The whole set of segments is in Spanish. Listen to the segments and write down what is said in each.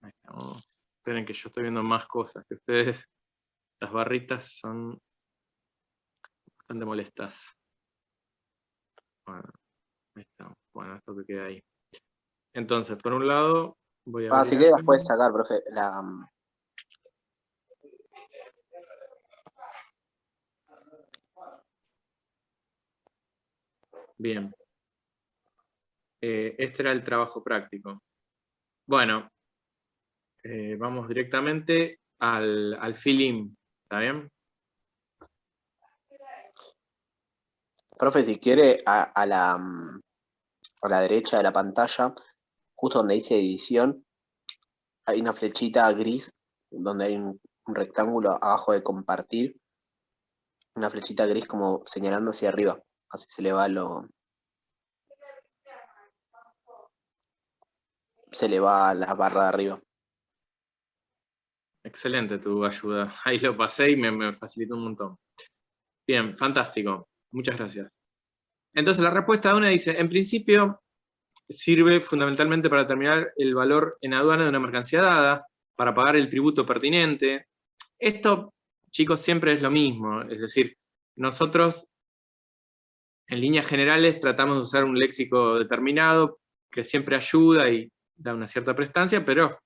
Ahí estamos. Esperen que yo estoy viendo más cosas que ustedes. Las barritas son bastante molestas. Bueno, ahí estamos. Bueno, esto que queda ahí. Entonces, por un lado, voy a abrir Si quieres acá. las puedes sacar, profe. Bien. Este era el trabajo práctico. Bueno, vamos directamente al fill-in. ¿Está bien? Profe, si quiere, a la derecha de la pantalla, justo donde dice división, hay una flechita gris donde hay un rectángulo abajo de compartir, una flechita gris como señalando hacia arriba, así se le va la barra de arriba. Excelente tu ayuda. Ahí lo pasé y me facilitó un montón. Bien, fantástico. Muchas gracias. Entonces la respuesta de una dice, en principio sirve fundamentalmente para determinar el valor en aduana de una mercancía dada, para pagar el tributo pertinente. Esto, chicos, siempre es lo mismo. Es decir, nosotros en líneas generales tratamos de usar un léxico determinado que siempre ayuda y da una cierta prestancia, pero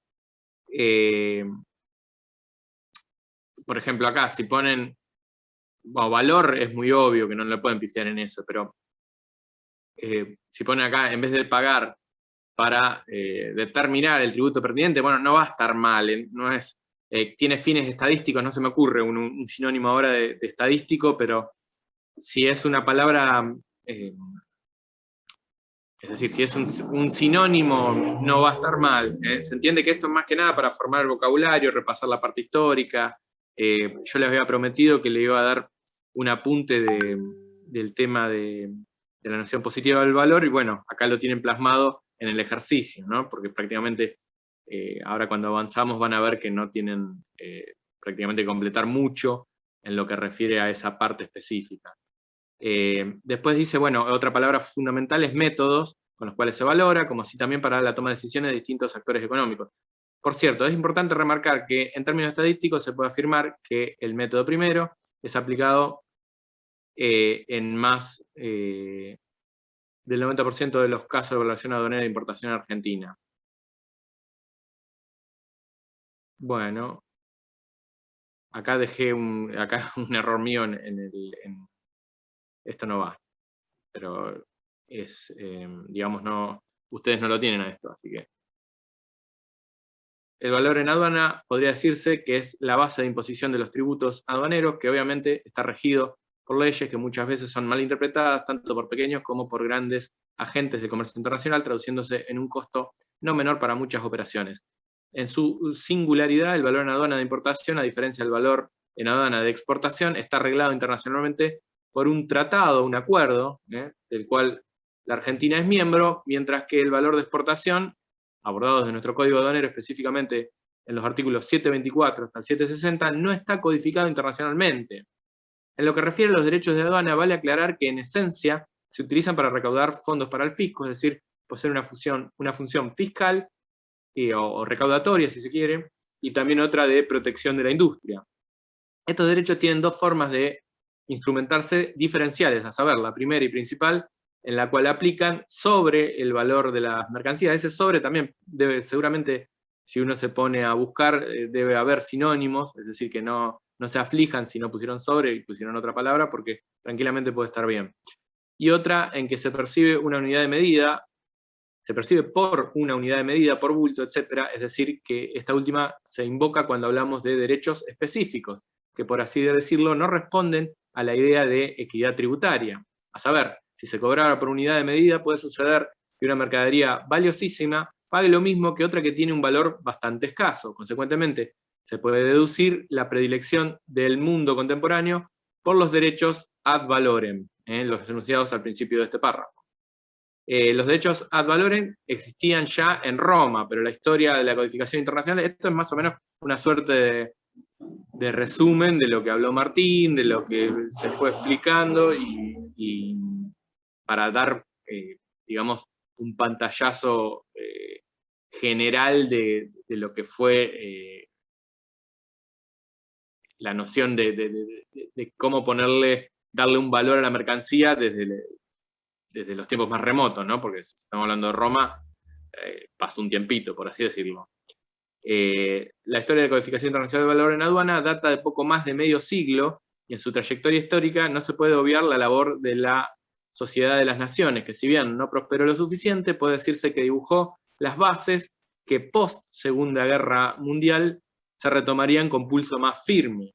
por ejemplo acá, si ponen valor, es muy obvio que no le pueden pifiar en eso, pero si ponen acá, en vez de pagar para determinar el tributo pertinente, bueno, no va a estar mal, no es, tiene fines estadísticos, no se me ocurre un sinónimo ahora de estadístico, pero si es una palabra, es decir, si es un sinónimo, no va a estar mal. Se entiende que esto es más que nada para formar el vocabulario, repasar la parte histórica. Yo les había prometido que le iba a dar un apunte del tema de la noción positiva del valor, y bueno, acá lo tienen plasmado en el ejercicio, ¿no? Porque prácticamente ahora cuando avanzamos van a ver que no tienen prácticamente que completar mucho en lo que refiere a esa parte específica. Después dice, bueno, otra palabra fundamental es métodos con los cuales se valora, como así también para la toma de decisiones de distintos actores económicos. Por cierto, es importante remarcar que en términos estadísticos se puede afirmar que el método primero es aplicado en más del 90% de los casos de evaluación aduanera de importación en Argentina. Bueno, acá dejé un error mío esto no va, pero es, digamos, no, ustedes no lo tienen a esto, así que. El valor en aduana podría decirse que es la base de imposición de los tributos aduaneros, que obviamente está regido por leyes que muchas veces son mal interpretadas, tanto por pequeños como por grandes agentes de comercio internacional, traduciéndose en un costo no menor para muchas operaciones. En su singularidad, el valor en aduana de importación, a diferencia del valor en aduana de exportación, está arreglado internacionalmente por un tratado, un acuerdo, del cual la Argentina es miembro, mientras que el valor de exportación, abordados de nuestro Código Aduanero, específicamente en los artículos 724 hasta el 760, no está codificado internacionalmente. En lo que refiere a los derechos de aduana, vale aclarar que en esencia se utilizan para recaudar fondos para el fisco, es decir, poseen una función fiscal o recaudatoria, si se quiere, y también otra de protección de la industria. Estos derechos tienen dos formas de instrumentarse diferenciales, a saber, la primera y principal, en la cual aplican sobre el valor de las mercancías. Ese sobre también debe, seguramente, si uno se pone a buscar, debe haber sinónimos, es decir, que no se aflijan si no pusieron sobre y pusieron otra palabra, porque tranquilamente puede estar bien. Y otra en que se percibe una unidad de medida, se percibe por una unidad de medida, por bulto, etc. Es decir, que esta última se invoca cuando hablamos de derechos específicos, que por así decirlo no responden a la idea de equidad tributaria. A saber, si se cobrara por unidad de medida, puede suceder que una mercadería valiosísima pague lo mismo que otra que tiene un valor bastante escaso. Consecuentemente, se puede deducir la predilección del mundo contemporáneo por los derechos ad valorem, los enunciados al principio de este párrafo. Los derechos ad valorem existían ya en Roma, pero la historia de la codificación internacional, esto es más o menos una suerte de resumen de lo que habló Martín, de lo que se fue explicando, y para dar, digamos, un pantallazo general de lo que fue la noción de cómo darle un valor a la mercancía desde los tiempos más remotos, ¿no? Porque si estamos hablando de Roma, pasó un tiempito, por así decirlo. La historia de codificación internacional del valor en aduana data de poco más de medio siglo, y en su trayectoria histórica no se puede obviar la labor de la Sociedad de las Naciones, que si bien no prosperó lo suficiente, puede decirse que dibujó las bases que post Segunda Guerra Mundial se retomarían con pulso más firme.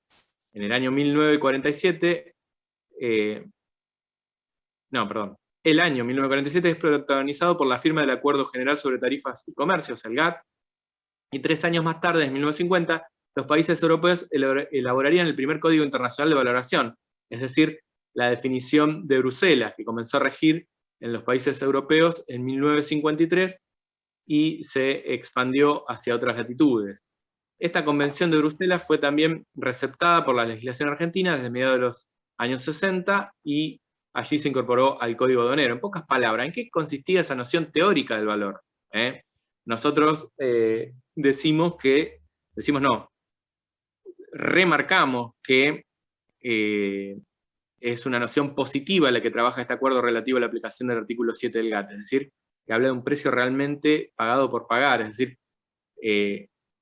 En el año 1947, el año 1947 es protagonizado por la firma del Acuerdo General sobre Tarifas y Comercios, el GATT, y 3 años más tarde, en 1950, los países europeos elaborarían el primer Código Internacional de Valoración, es decir, la definición de Bruselas, que comenzó a regir en los países europeos en 1953 y se expandió hacia otras latitudes. Esta Convención de Bruselas fue también receptada por la legislación argentina desde mediados de los años 60 y allí se incorporó al Código Aduanero. En pocas palabras, ¿en qué consistía esa noción teórica del valor? Nosotros remarcamos que es una noción positiva la que trabaja este acuerdo relativo a la aplicación del artículo 7 del GATT, es decir, que habla de un precio realmente pagado por pagar, es decir,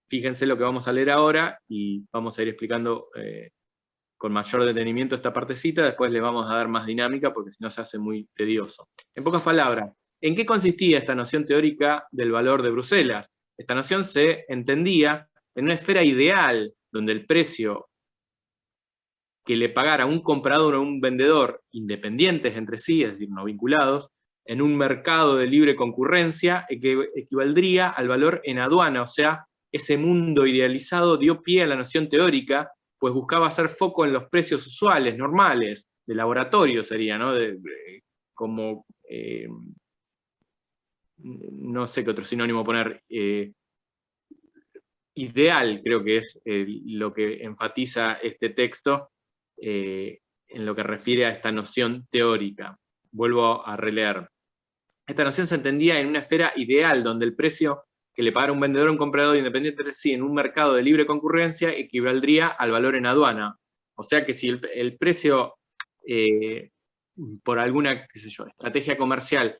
fíjense lo que vamos a leer ahora y vamos a ir explicando con mayor detenimiento esta partecita, después le vamos a dar más dinámica porque si no se hace muy tedioso. En pocas palabras, ¿en qué consistía esta noción teórica del valor de Bruselas? Esta noción se entendía en una esfera ideal, donde el precio que le pagara un comprador o un vendedor, independientes entre sí, es decir, no vinculados, en un mercado de libre concurrencia, que equivaldría al valor en aduana, o sea, ese mundo idealizado dio pie a la noción teórica, pues buscaba hacer foco en los precios usuales, normales, de laboratorio sería, ¿no? No sé qué otro sinónimo poner, ideal creo que es lo que enfatiza este texto en lo que refiere a esta noción teórica. Vuelvo a releer. Esta noción se entendía en una esfera ideal, donde el precio que le pagara un vendedor a un comprador independiente de sí en un mercado de libre concurrencia equivaldría al valor en aduana. O sea que si el precio, por alguna, qué sé yo, estrategia comercial,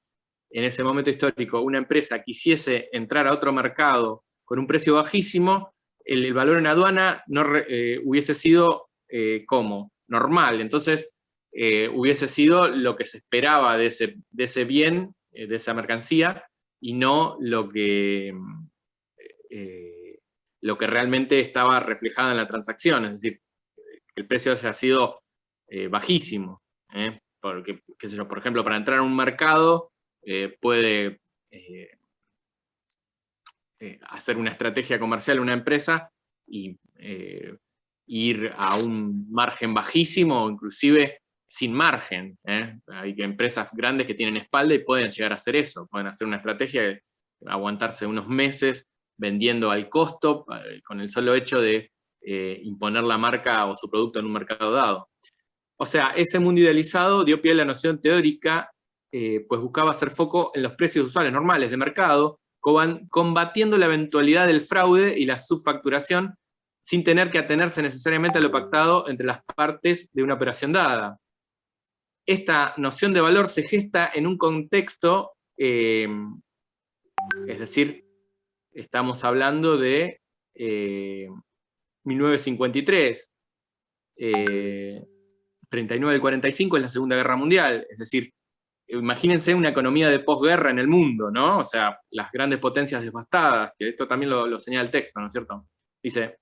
en ese momento histórico, una empresa quisiese entrar a otro mercado con un precio bajísimo, el valor en aduana no hubiese sido como normal. Entonces, hubiese sido lo que se esperaba de ese bien, de esa mercancía, y no lo que realmente estaba reflejado en la transacción. Es decir, que el precio haya sido bajísimo. Porque, qué sé yo, por ejemplo, para entrar a un mercado puede hacer una estrategia comercial una empresa y ir a un margen bajísimo o inclusive sin margen. Hay empresas grandes que tienen espalda y pueden llegar a hacer eso, pueden hacer una estrategia de aguantarse unos meses vendiendo al costo con el solo hecho de imponer la marca o su producto en un mercado dado. O sea, ese mundo idealizado dio pie a la noción teórica, pues buscaba hacer foco en los precios usuales normales de mercado, combatiendo la eventualidad del fraude y la subfacturación, sin tener que atenerse necesariamente a lo pactado entre las partes de una operación dada. Esta noción de valor se gesta en un contexto, es decir, estamos hablando de 1953, 39 del 45 es la Segunda Guerra Mundial, es decir, imagínense una economía de posguerra en el mundo, ¿no? O sea, las grandes potencias devastadas, que esto también lo señala el texto, ¿no es cierto? Dice,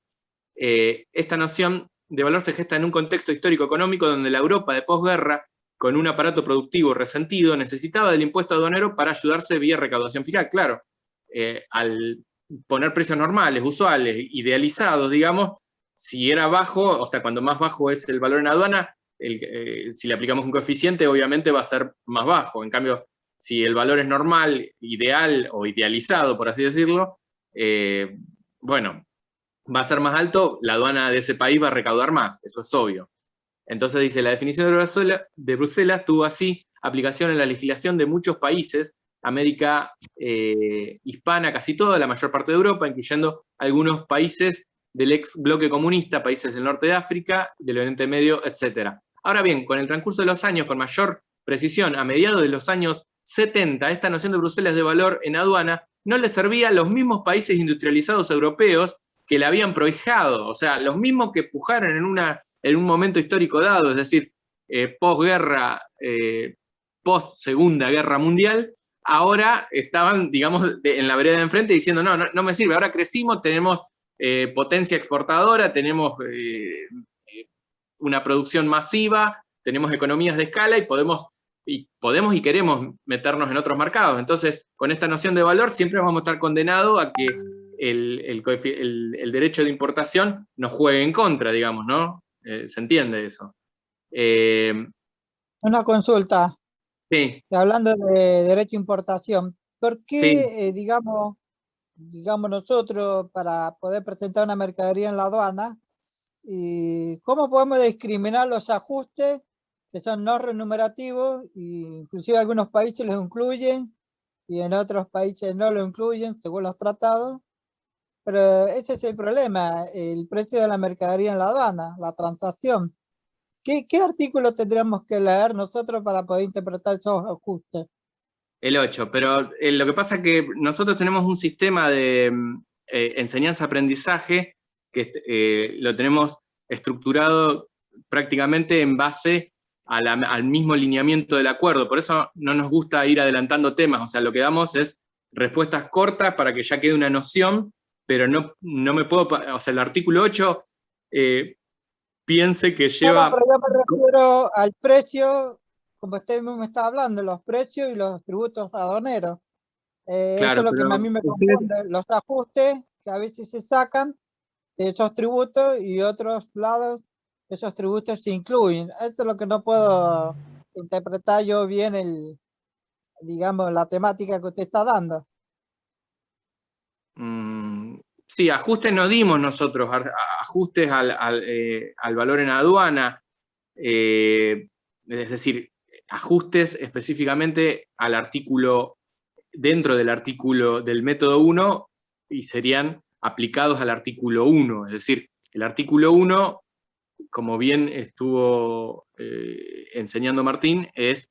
esta noción de valor se gesta en un contexto histórico-económico donde la Europa de posguerra, con un aparato productivo resentido, necesitaba del impuesto aduanero para ayudarse vía recaudación fiscal. Claro, al poner precios normales, usuales, idealizados, digamos, si era bajo, o sea, cuando más bajo es el valor en aduana, si le aplicamos un coeficiente, obviamente va a ser más bajo. En cambio, si el valor es normal, ideal o idealizado, por así decirlo, bueno, va a ser más alto, la aduana de ese país va a recaudar más, eso es obvio. Entonces dice, la definición de Bruselas tuvo así aplicación en la legislación de muchos países, América hispana, casi toda, la mayor parte de Europa, incluyendo algunos países del ex bloque comunista, países del norte de África, del Oriente Medio, etc. Ahora bien, con el transcurso de los años, con mayor precisión, a mediados de los años 70, esta noción de Bruselas de valor en aduana no le servía a los mismos países industrializados europeos que la habían prohijado, o sea, los mismos que pujaron en un momento histórico dado, es decir, posguerra, post-segunda guerra mundial, ahora estaban, digamos, en la vereda de enfrente diciendo, no me sirve, ahora crecimos, tenemos potencia exportadora, tenemos una producción masiva, tenemos economías de escala y podemos y queremos meternos en otros mercados. Entonces, con esta noción de valor siempre vamos a estar condenados a que el derecho de importación nos juegue en contra, digamos, ¿no? ¿Se entiende eso? Una consulta. Sí. Hablando de derecho de importación, ¿por qué, Sí. digamos nosotros, para poder presentar una mercadería en la aduana, y cómo podemos discriminar los ajustes que son no remunerativos, e inclusive algunos países los incluyen y en otros países no lo incluyen según los tratados? Pero ese es el problema, el precio de la mercadería en la aduana, la transacción. ¿Qué artículo tendríamos que leer nosotros para poder interpretar esos ajustes? El 8, pero lo que pasa es que nosotros tenemos un sistema de enseñanza-aprendizaje que lo tenemos estructurado prácticamente en base al mismo lineamiento del acuerdo, por eso no nos gusta ir adelantando temas, o sea, lo que damos es respuestas cortas para que ya quede una noción, pero no me puedo, o sea, el artículo 8 piense que lleva... No, pero yo me refiero al precio, como usted mismo me está hablando, los precios y los tributos aduaneros. Claro, esto es lo que a mí me confunde, los ajustes que a veces se sacan de esos tributos y otros lados esos tributos se incluyen. Esto es lo que no puedo interpretar yo bien digamos, la temática que usted está dando. Sí, ajustes no dimos nosotros, ajustes al valor en aduana, es decir, ajustes específicamente al artículo, dentro del artículo del método 1, y serían aplicados al artículo 1, es decir, el artículo 1, como bien estuvo enseñando Martín, es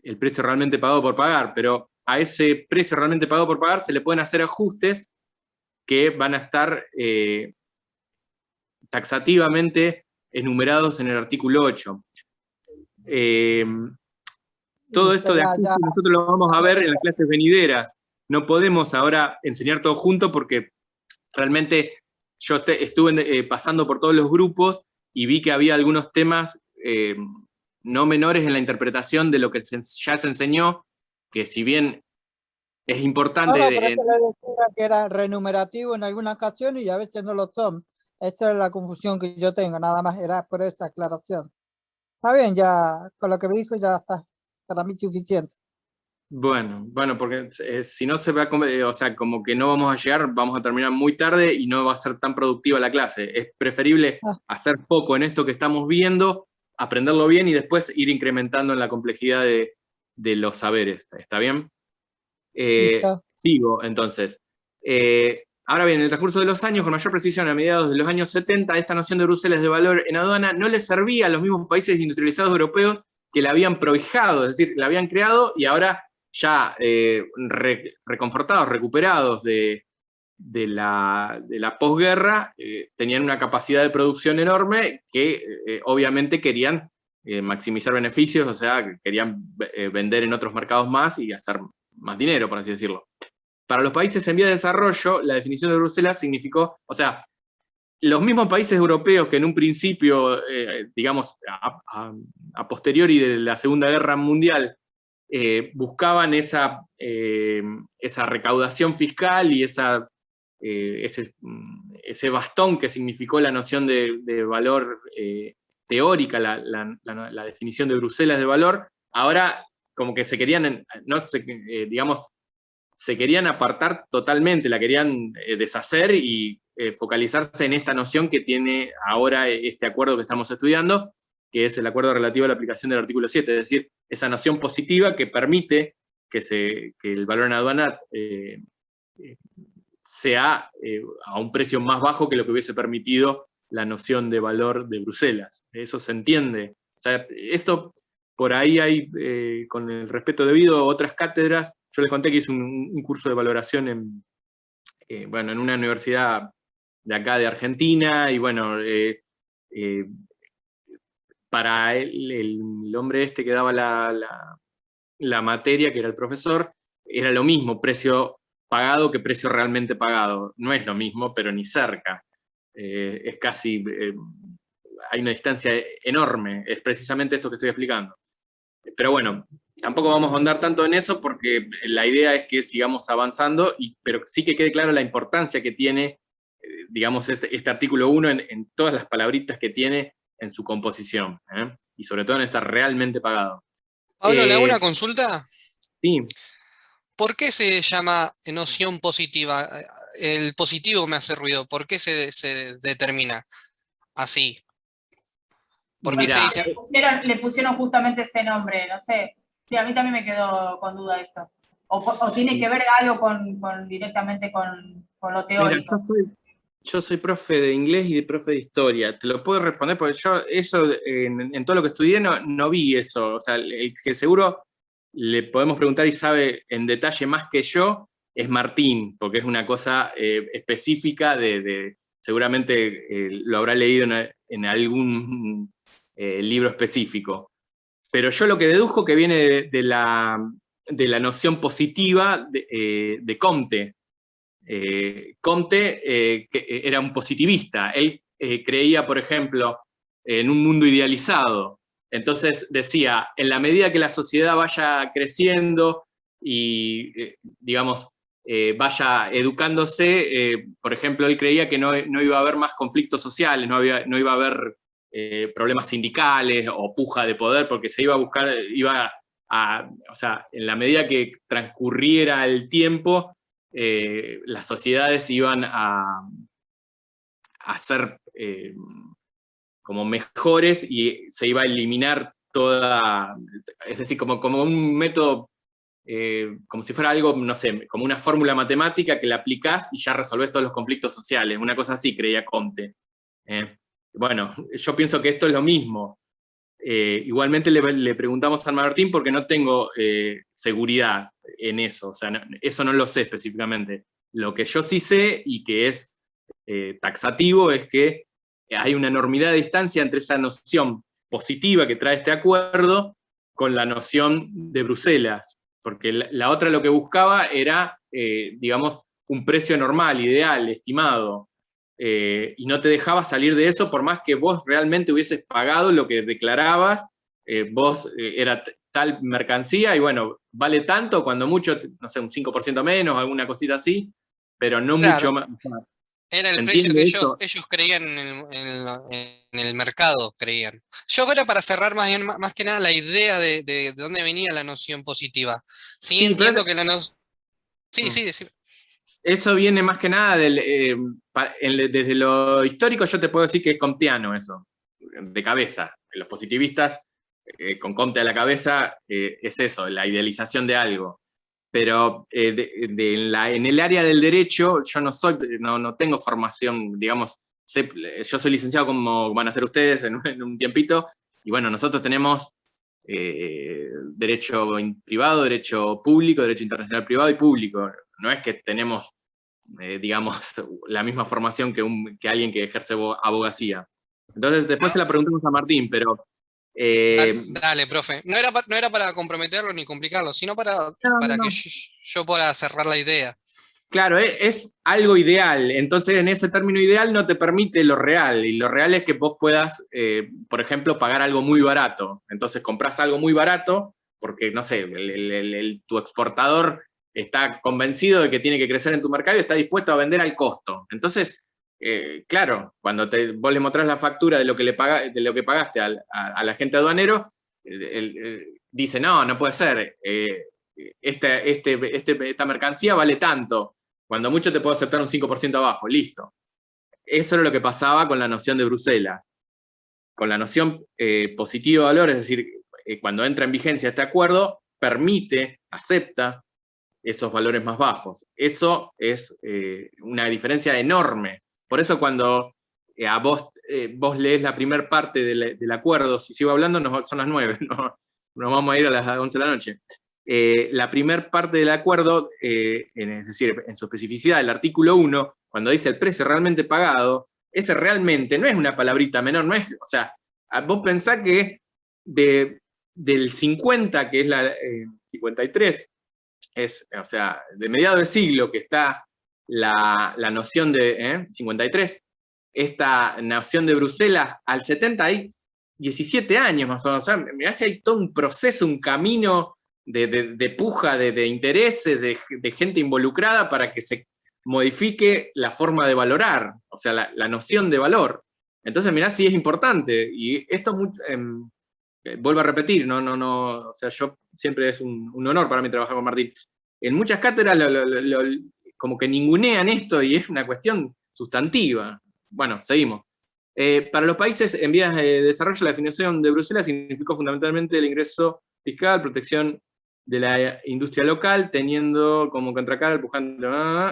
el precio realmente pagado por pagar, pero a ese precio realmente pagado por pagar se le pueden hacer ajustes que van a estar taxativamente enumerados en el artículo 8. Todo esto de ajustes nosotros lo vamos a ver en las clases venideras. No podemos ahora enseñar todo junto porque realmente yo estuve pasando por todos los grupos y vi que había algunos temas no menores en la interpretación de lo que ya se enseñó, que si bien es importante... No, pero le decía que era remunerativo en alguna ocasión y a veces no lo son. Esta es la confusión que yo tengo, nada más era por esa aclaración. Está bien, ya con lo que me dijo ya está para mí suficiente. Bueno, porque si no se va a, o sea, como que no vamos a llegar, vamos a terminar muy tarde y no va a ser tan productiva la clase. Es preferible hacer poco en esto que estamos viendo, aprenderlo bien y después ir incrementando en la complejidad de los saberes. ¿Está bien? Sigo, entonces. Ahora bien, en el transcurso de los años, con mayor precisión a mediados de los años 70, esta noción de Bruselas de valor en aduana no le servía a los mismos países industrializados europeos que la habían prohijado, es decir, la habían creado y ahora ya reconfortados, recuperados de la posguerra, tenían una capacidad de producción enorme que obviamente querían maximizar beneficios, o sea, querían vender en otros mercados más y hacer más dinero, por así decirlo. Para los países en vía de desarrollo, la definición de Bruselas significó, o sea, los mismos países europeos que en un principio, digamos, a posteriori de la Segunda Guerra Mundial, buscaban esa recaudación fiscal y ese bastón que significó la noción de valor teórica, la definición de Bruselas de valor, ahora como que se querían, digamos, se querían apartar totalmente, la querían deshacer y focalizarse en esta noción que tiene ahora este acuerdo que estamos estudiando, que es el acuerdo relativo a la aplicación del artículo 7, es decir, esa noción positiva que permite que el valor en aduana sea a un precio más bajo que lo que hubiese permitido la noción de valor de Bruselas. Eso se entiende. O sea, esto por ahí hay, con el respeto debido, otras cátedras. Yo les conté que hice un curso de valoración en una universidad de acá de Argentina, y bueno, para el hombre este que daba la materia, que era el profesor, era lo mismo precio pagado que precio realmente pagado. No es lo mismo, pero ni cerca. Es casi, hay una distancia enorme, es precisamente esto que estoy explicando. Pero bueno, tampoco vamos a ahondar tanto en eso porque la idea es que sigamos avanzando, pero sí que quede claro la importancia que tiene, digamos, este artículo 1 en todas las palabritas que tiene en su composición, y sobre todo en estar realmente pagado. Pablo, ¿le hago una consulta? Sí. ¿Por qué se llama noción positiva? El positivo me hace ruido. ¿Por qué se determina así? ¿Por qué se dice? Le pusieron justamente ese nombre, no sé. Sí, a mí también me quedó con duda eso. O tiene que ver algo directamente con lo teórico. Mira, yo soy profe de inglés y de profe de historia. Te lo puedo responder porque yo eso en todo lo que estudié no vi eso. O sea, el que seguro le podemos preguntar y sabe en detalle más que yo es Martín, porque es una cosa específica seguramente lo habrá leído en algún libro específico. Pero yo lo que deduzco que viene de la noción positiva de Comte. Comte que era un positivista. Él creía, por ejemplo, en un mundo idealizado. Entonces decía, en la medida que la sociedad vaya creciendo y, digamos, vaya educándose, por ejemplo, él creía que no iba a haber más conflictos sociales, no iba a haber problemas sindicales o puja de poder, porque se iba a buscar, o sea, en la medida que transcurriera el tiempo, las sociedades iban a ser como mejores y se iba a eliminar toda, es decir, como un método, como si fuera algo, no sé, como una fórmula matemática que la aplicás y ya resolvés todos los conflictos sociales, una cosa así creía Comte. Bueno, yo pienso que esto es lo mismo. Igualmente le preguntamos a San Martín porque no tengo seguridad en eso, o sea, eso no lo sé específicamente. Lo que yo sí sé y que es taxativo es que hay una enormidad de distancia entre esa noción positiva que trae este acuerdo con la noción de Bruselas, porque la otra lo que buscaba era, digamos, un precio normal, ideal, estimado, y no te dejaba salir de eso por más que vos realmente hubieses pagado lo que declarabas, era tal mercancía y bueno, vale tanto, cuando mucho, no sé, un 5% menos, alguna cosita así, pero no Claro. mucho más. Era el precio que ellos creían en el mercado, creían. Yo era para cerrar más que nada la idea de dónde venía la noción positiva. Sí, entiendo que la noción... Sí, sí. Eso viene más que nada desde lo histórico. Yo te puedo decir que es comteano eso, de cabeza. Los positivistas, con Comte a la cabeza, es eso, la idealización de algo. Pero en el área del derecho, yo no tengo formación, digamos, yo soy licenciado como van a ser ustedes en un tiempito, y bueno, nosotros tenemos derecho privado, derecho público, derecho internacional privado y público. No es que tenemos, digamos, la misma formación que alguien que ejerce abogacía. Entonces, después se la preguntamos a Martín, pero... Dale, profe. No era para comprometerlo ni complicarlo, sino para que yo pueda cerrar la idea. Claro, es algo ideal. Entonces, en ese término ideal no te permite lo real. Y lo real es que vos puedas, por ejemplo, pagar algo muy barato. Entonces, compras algo muy barato porque, no sé, tu exportador está convencido de que tiene que crecer en tu mercado y está dispuesto a vender al costo. Entonces, claro, cuando vos le mostrás la factura de lo que pagaste al agente aduanero, dice, no puede ser, esta mercancía vale tanto, cuando mucho te puedo aceptar un 5% abajo, listo. Eso era lo que pasaba con la noción de Bruselas. Con la noción positiva de valor, es decir, cuando entra en vigencia este acuerdo, permite, acepta esos valores más bajos. Eso es una diferencia enorme. Por eso cuando vos lees la primera parte del acuerdo, si sigo hablando, son las 9, no nos vamos a ir a las 11 de la noche. La primera parte del acuerdo, es decir, en su especificidad, el artículo 1, cuando dice el precio realmente pagado, ese realmente no es una palabrita menor, no es, o sea, vos pensás que del 50, que es la 53, o sea, de mediados del siglo que está la noción de 53, esta noción de Bruselas, al 70 hay 17 años más o menos. O sea, mirá si hay todo un proceso, un camino de puja, de intereses, de gente involucrada para que se modifique la forma de valorar, o sea, la noción de valor. Entonces, mirá si es importante. Y esto, vuelvo a repetir, o sea, yo siempre es un honor para mí trabajar con Martín. En muchas cátedras como que ningunean esto y es una cuestión sustantiva. Bueno, seguimos. Para los países en vías de desarrollo, la definición de Bruselas significó fundamentalmente el ingreso fiscal, protección de la industria local, teniendo como contracara el pujante,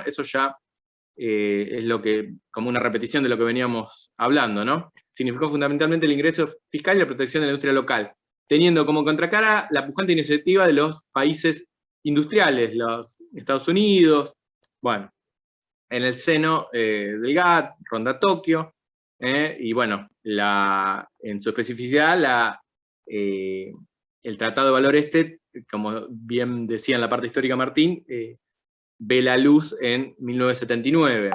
eso ya es como una repetición de lo que veníamos hablando, ¿no? Significó fundamentalmente el ingreso fiscal y la protección de la industria local, teniendo como contracara la pujante iniciativa de los países industriales, los Estados Unidos, bueno, en el seno del GATT, Ronda Tokio, y bueno, en su especificidad, el Tratado de Valor como bien decía en la parte histórica Martín, ve la luz en 1979.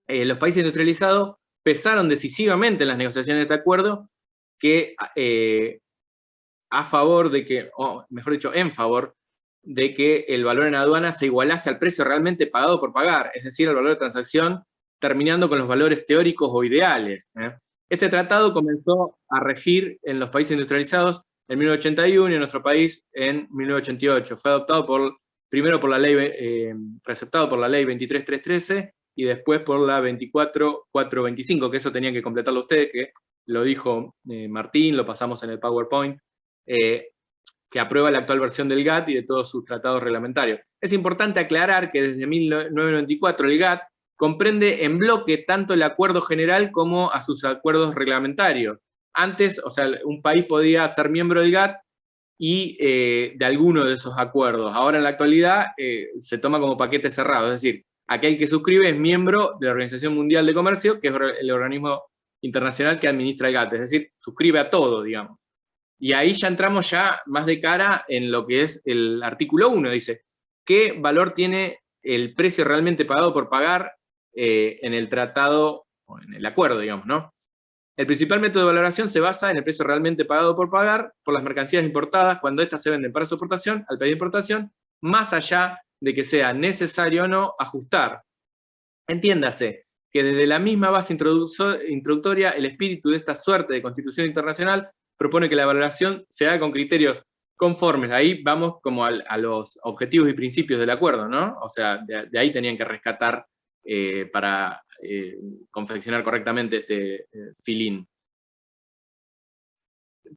Los países industrializados pesaron decisivamente en las negociaciones de este acuerdo, que a favor de que, o mejor dicho, en favor de que el valor en aduana se igualase al precio realmente pagado por pagar, es decir, el valor de transacción, terminando con los valores teóricos o ideales. Este tratado comenzó a regir en los países industrializados en 1981 y en nuestro país en 1988. Fue adoptado primero por la ley, receptado por la ley 23.313 y después por la 24.425, que eso tenían que completarlo ustedes, que lo dijo Martín, lo pasamos en el PowerPoint, que aprueba la actual versión del GATT y de todos sus tratados reglamentarios. Es importante aclarar que desde 1994 el GATT comprende en bloque tanto el acuerdo general como a sus acuerdos reglamentarios. Antes, o sea, un país podía ser miembro del GATT y de alguno de esos acuerdos. Ahora en la actualidad se toma como paquete cerrado, es decir, aquel que suscribe es miembro de la Organización Mundial de Comercio, que es el organismo internacional que administra el GATT, es decir, suscribe a todo, digamos. Y ahí ya entramos ya más de cara en lo que es el artículo 1, dice, ¿qué valor tiene el precio realmente pagado por pagar en el tratado, o en el acuerdo, digamos, ¿no? El principal método de valoración se basa en el precio realmente pagado por pagar por las mercancías importadas cuando éstas se venden para su exportación al país de importación, más allá de que sea necesario o no ajustar. Entiéndase que desde la misma base introductoria el espíritu de esta suerte de constitución internacional propone que la valoración se haga con criterios conformes. Ahí vamos como a los objetivos y principios del acuerdo, ¿no? O sea, de ahí tenían que rescatar para confeccionar correctamente este filín.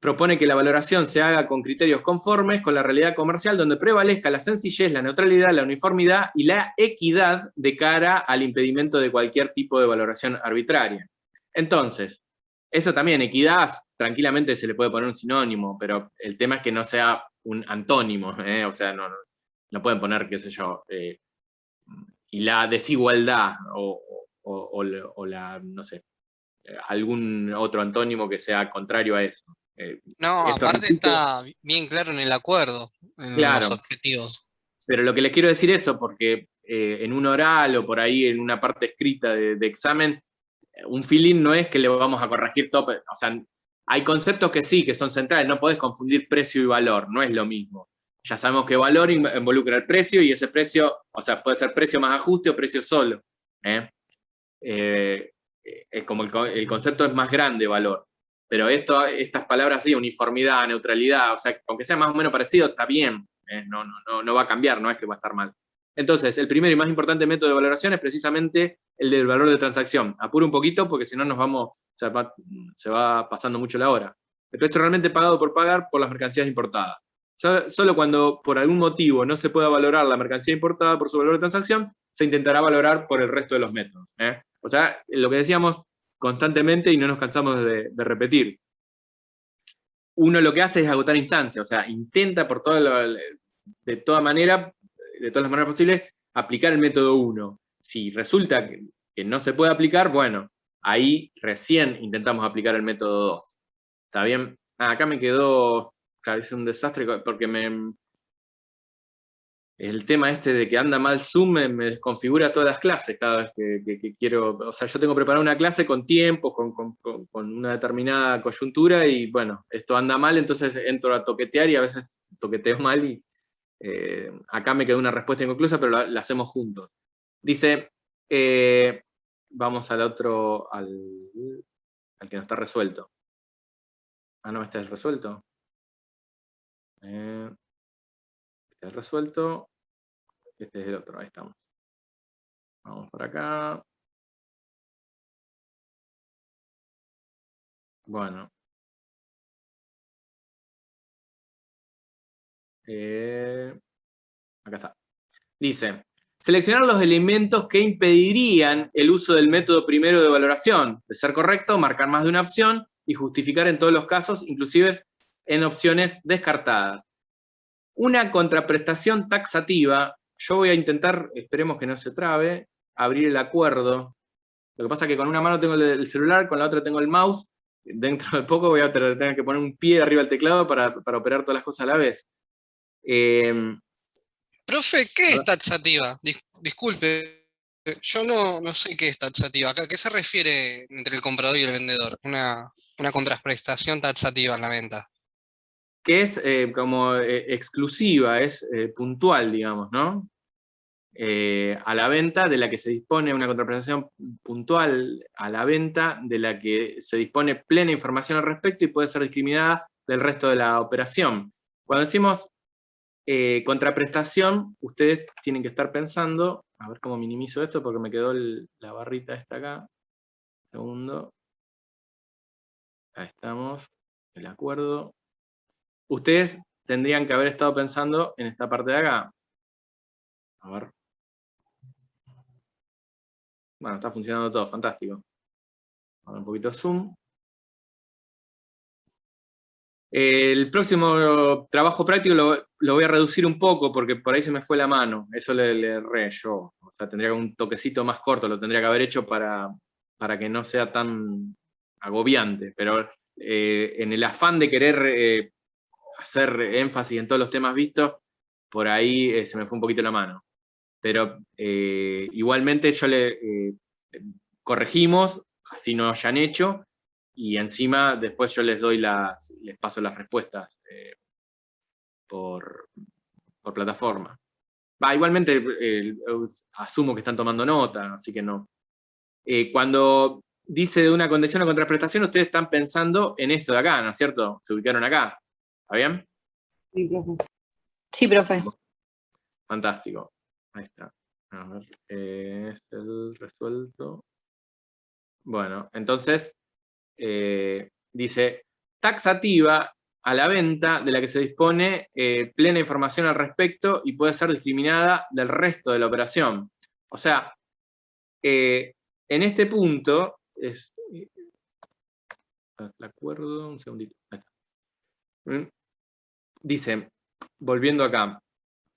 Propone que la valoración se haga con criterios conformes con la realidad comercial, donde prevalezca la sencillez, la neutralidad, la uniformidad y la equidad de cara al impedimento de cualquier tipo de valoración arbitraria. Entonces, eso también, equidad, tranquilamente se le puede poner un sinónimo, pero el tema es que no sea un antónimo, o sea, no pueden poner, qué sé yo, y la desigualdad, o la, no sé, algún otro antónimo que sea contrario a eso. No, aparte está bien claro en el acuerdo, en claro, los objetivos. Pero lo que les quiero decir eso, porque en un oral o por ahí en una parte escrita de examen, un filín no es que le vamos a corregir todo, o sea, hay conceptos que sí, que son centrales, no podés confundir precio y valor, no es lo mismo. Ya sabemos que valor involucra el precio y ese precio, o sea, puede ser precio más ajuste o precio solo. Es como el concepto es más grande, valor. Pero estas palabras sí, uniformidad, neutralidad, o sea, aunque sea más o menos parecido, está bien. No va a cambiar, no es que va a estar mal. Entonces, el primer y más importante método de valoración es precisamente el del valor de transacción. Apuro un poquito porque si no se va pasando mucho la hora. El precio realmente pagado por pagar por las mercancías importadas. Solo cuando por algún motivo no se pueda valorar la mercancía importada por su valor de transacción, se intentará valorar por el resto de los métodos. O sea, lo que decíamos constantemente y no nos cansamos de repetir. Uno lo que hace es agotar instancias, o sea, intenta de todas las maneras posibles, aplicar el método 1. Si resulta que no se puede aplicar, bueno, ahí recién intentamos aplicar el método 2. ¿Está bien? Acá me quedó, claro, es un desastre porque el tema este de que anda mal Zoom me desconfigura todas las clases cada vez que quiero. O sea, yo tengo preparada una clase con tiempos, con una determinada coyuntura y bueno, esto anda mal, entonces entro a toquetear y a veces toqueteo mal y acá me quedó una respuesta inconclusa, pero la hacemos juntos. Dice, vamos al otro, al que no está resuelto. Ah, no, este es resuelto. Este es resuelto. Este es el otro, ahí estamos. Vamos por acá. Bueno. Acá está. Dice, seleccionar los elementos que impedirían el uso del método primero de valoración. De ser correcto, marcar más de una opción y justificar en todos los casos, inclusive en opciones descartadas. Una contraprestación taxativa, yo voy a intentar, esperemos que no se trabe, abrir el acuerdo. Lo que pasa es que con una mano tengo el celular, con la otra tengo el mouse. Dentro de poco voy a tener que poner un pie arriba del teclado para operar todas las cosas a la vez. Profe, ¿qué es taxativa? Disculpe, yo no sé qué es taxativa. ¿A qué se refiere entre el comprador y el vendedor? Una contraprestación taxativa en la venta. Que es como exclusiva, es puntual, digamos, ¿no? A la venta, de la que se dispone una contraprestación puntual a la venta, de la que se dispone plena información al respecto y puede ser discriminada del resto de la operación. Cuando decimos contraprestación, ustedes tienen que estar pensando, a ver cómo minimizo esto porque me quedó la barrita esta acá. Segundo. Ahí estamos, el acuerdo. Ustedes tendrían que haber estado pensando en esta parte de acá. A ver. Bueno, está funcionando todo, fantástico. A ver un poquito de zoom. El próximo trabajo práctico lo voy a reducir un poco porque por ahí se me fue la mano. Eso le erré yo. O sea, tendría un toquecito más corto, lo tendría que haber hecho para que no sea tan agobiante. Pero en el afán de querer hacer énfasis en todos los temas vistos, por ahí se me fue un poquito la mano. Pero igualmente yo corregimos, así no hayan hecho, y encima después yo les paso las respuestas por plataforma. Igualmente asumo que están tomando nota, así que no. Cuando dice de una condición o contraprestación, ustedes están pensando en esto de acá, ¿no es cierto? Se ubicaron acá. ¿Está bien? Sí, profe. Sí, profe. Fantástico. Ahí está. A ver, este es el resuelto. Bueno, entonces dice, taxativa a la venta de la que se dispone plena información al respecto y puede ser discriminada del resto de la operación. O sea, en este punto, el acuerdo, un segundito. Ahí está. Dice, volviendo acá,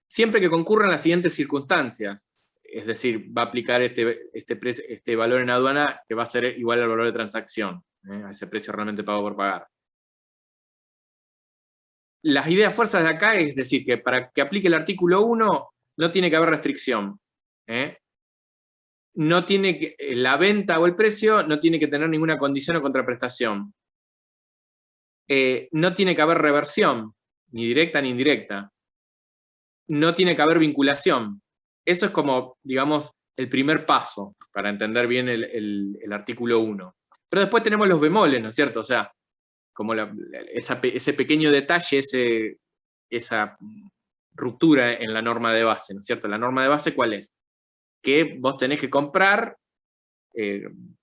siempre que concurran las siguientes circunstancias, es decir, va a aplicar este valor en aduana que va a ser igual al valor de transacción, a ese precio realmente pago por pagar. Las ideas fuerzas de acá es decir, que para que aplique el artículo 1 no tiene que haber restricción. No tiene que, la venta o el precio no tiene que tener ninguna condición o contraprestación. No tiene que haber reversión, ni directa ni indirecta. No tiene que haber vinculación. Eso es como, digamos, el primer paso para entender bien el artículo 1. Pero después tenemos los bemoles, ¿no es cierto? O sea, como ese pequeño detalle, esa ruptura en la norma de base, ¿no es cierto? La norma de base, ¿cuál es? Que vos tenés que comprar,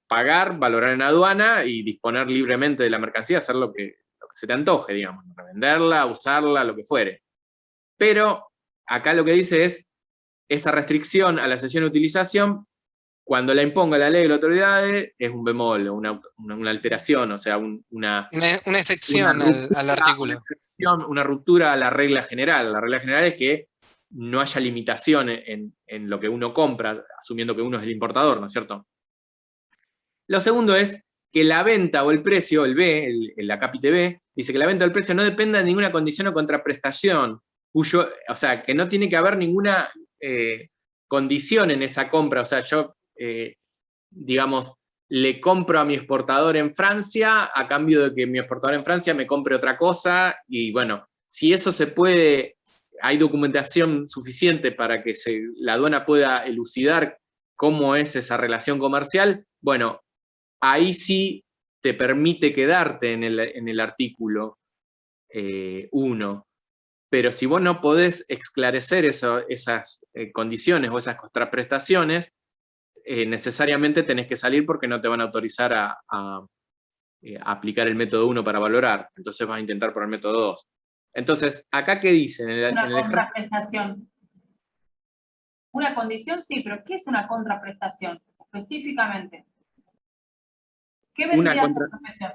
pagar, valorar en aduana y disponer libremente de la mercancía, hacer lo que se te antoje, digamos, revenderla, usarla, lo que fuere. Pero acá lo que dice es, esa restricción a la cesión de utilización, cuando la imponga la ley de las autoridades, es un bemol, una alteración, o sea, una excepción al artículo. Una ruptura a la regla general. La regla general es que no haya limitación en lo que uno compra, asumiendo que uno es el importador, ¿no es cierto? Lo segundo es que la venta o el precio, el B, la capite B, dice que la venta o el precio no dependa de ninguna condición o contraprestación, o sea, que no tiene que haber ninguna condición en esa compra. O sea, yo, digamos, le compro a mi exportador en Francia a cambio de que mi exportador en Francia me compre otra cosa, y bueno, si eso se puede, hay documentación suficiente para que la aduana pueda elucidar cómo es esa relación comercial, bueno, ahí sí te permite quedarte en el artículo 1. Pero si vos no podés esclarecer esas condiciones o esas contraprestaciones, necesariamente tenés que salir porque no te van a autorizar a aplicar el método 1 para valorar. Entonces vas a intentar por el método 2. Entonces, ¿acá qué dice? Una contraprestación. Una condición sí, pero ¿qué es una contraprestación? Específicamente. ¿Qué vendría a ser profesión?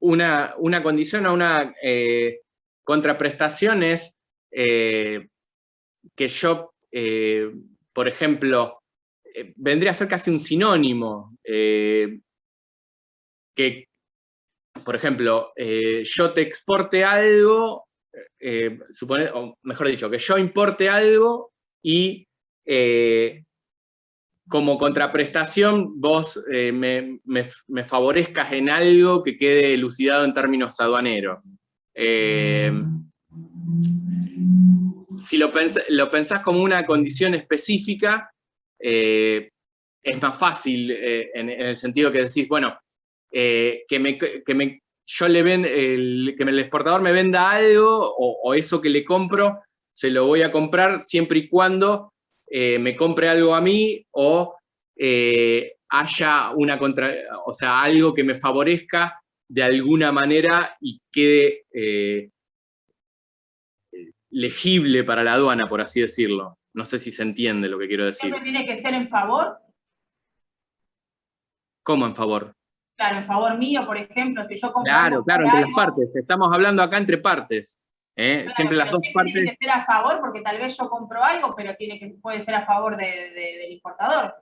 Una condición o una contraprestación es que yo, por ejemplo, vendría a ser casi un sinónimo, que, por ejemplo, yo te exporte algo, o mejor dicho, que yo importe algo y como contraprestación vos me favorezcas en algo que quede elucidado en términos aduaneros. Si lo pensás como una condición específica, es más fácil en el sentido que decís, bueno, que el exportador me venda algo o eso que le compro, se lo voy a comprar siempre y cuando me compre algo a mí o haya o sea, algo que me favorezca de alguna manera y quede legible para la aduana, por así decirlo. No sé si se entiende lo que quiero decir. ¿Siempre tiene que ser en favor? ¿Cómo en favor? Claro, en favor mío, por ejemplo, si yo compro Claro, entre las partes. Estamos hablando acá entre partes. Claro, siempre las dos partes. Tiene que ser a favor, porque tal vez yo compro algo, pero puede ser a favor del importador.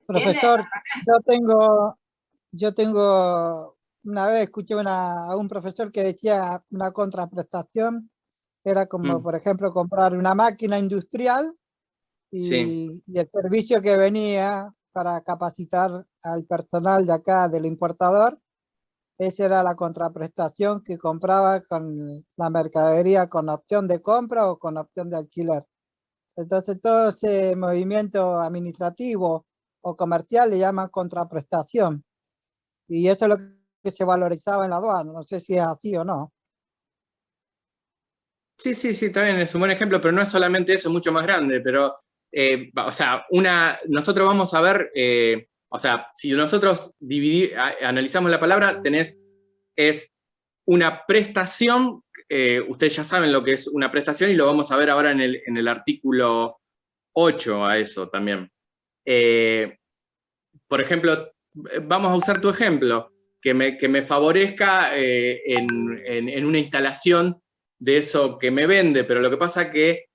Profesor, yo tengo, una vez escuché a un profesor que decía una contraprestación, era como, por ejemplo, comprar una máquina industrial y el servicio que venía para capacitar al personal de acá, del importador, esa era la contraprestación que compraba con la mercadería con opción de compra o con opción de alquiler. Entonces todo ese movimiento administrativo o comercial le llaman contraprestación. Y eso es lo que se valorizaba en la aduana. No sé si es así o no. Sí, también es un buen ejemplo, pero no es solamente eso, es mucho más grande. Pero, o sea, nosotros vamos a ver, o sea, si nosotros analizamos la palabra, es una prestación, ustedes ya saben lo que es una prestación y lo vamos a ver ahora en el artículo 8 a eso también. Por ejemplo, vamos a usar tu ejemplo, que me favorezca en una instalación de eso que me vende, pero lo que pasa que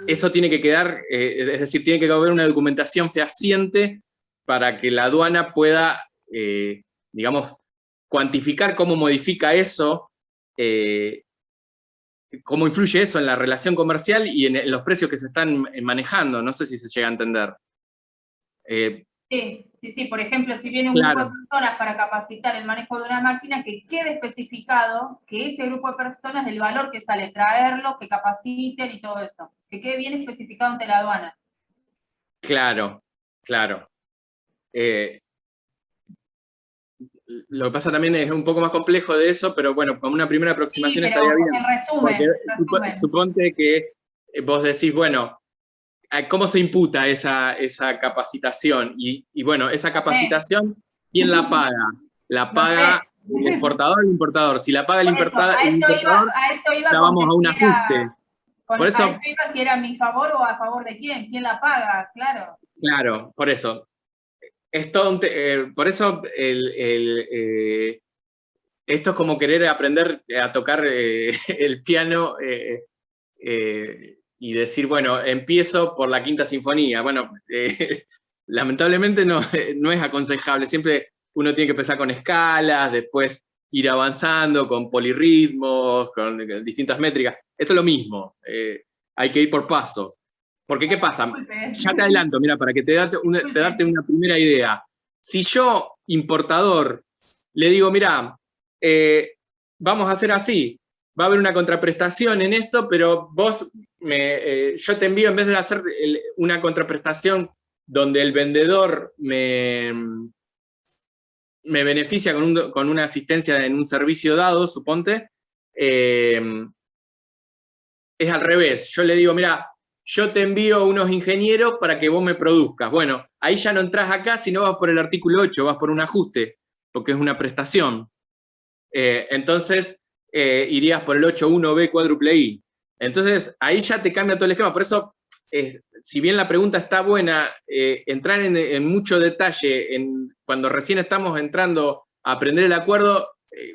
eso tiene que quedar, es decir, tiene que haber una documentación fehaciente para que la aduana pueda, digamos, cuantificar cómo modifica eso, cómo influye eso en la relación comercial y en los precios que se están manejando. No sé si se llega a entender. Sí. Por ejemplo, si viene un grupo de personas para capacitar el manejo de una máquina, que quede especificado que ese grupo de personas, el valor que sale traerlo, que capaciten y todo eso. Que quede bien especificado ante la aduana. Claro. Lo que pasa también es un poco más complejo de eso, pero bueno, con una primera aproximación estaría bien. En resumen. Suponte que vos decís, bueno, ¿cómo se imputa esa capacitación? Y bueno, esa capacitación, ¿quién la paga? la paga el exportador o el importador. Si la paga el importador, ya vamos a un ajuste. Por eso, a eso iba si era a mi favor o a favor de quién la paga, claro. Claro, por eso. Es todo por eso esto es como querer aprender a tocar el piano y decir, bueno, empiezo por la Quinta Sinfonía. Bueno, lamentablemente no es aconsejable. Siempre uno tiene que empezar con escalas, después ir avanzando con polirritmos, con distintas métricas. Esto es lo mismo. Hay que ir por pasos. Porque, ¿qué pasa? Ya te adelanto, mira, para que te darte una primera idea. Si yo, importador, le digo, mira, vamos a hacer así, va a haber una contraprestación en esto, pero vos, yo te envío, en vez de hacer una contraprestación donde el vendedor me beneficia con una asistencia en un servicio dado, suponte, es al revés. Yo le digo, mira, yo te envío unos ingenieros para que vos me produzcas. Bueno, ahí ya no entras acá, sino vas por el artículo 8, vas por un ajuste, porque es una prestación. Entonces, irías por el 8.1b cuádruple I. Entonces, ahí ya te cambia todo el esquema. Por eso, si bien la pregunta está buena, entrar en mucho detalle cuando recién estamos entrando a aprender el acuerdo,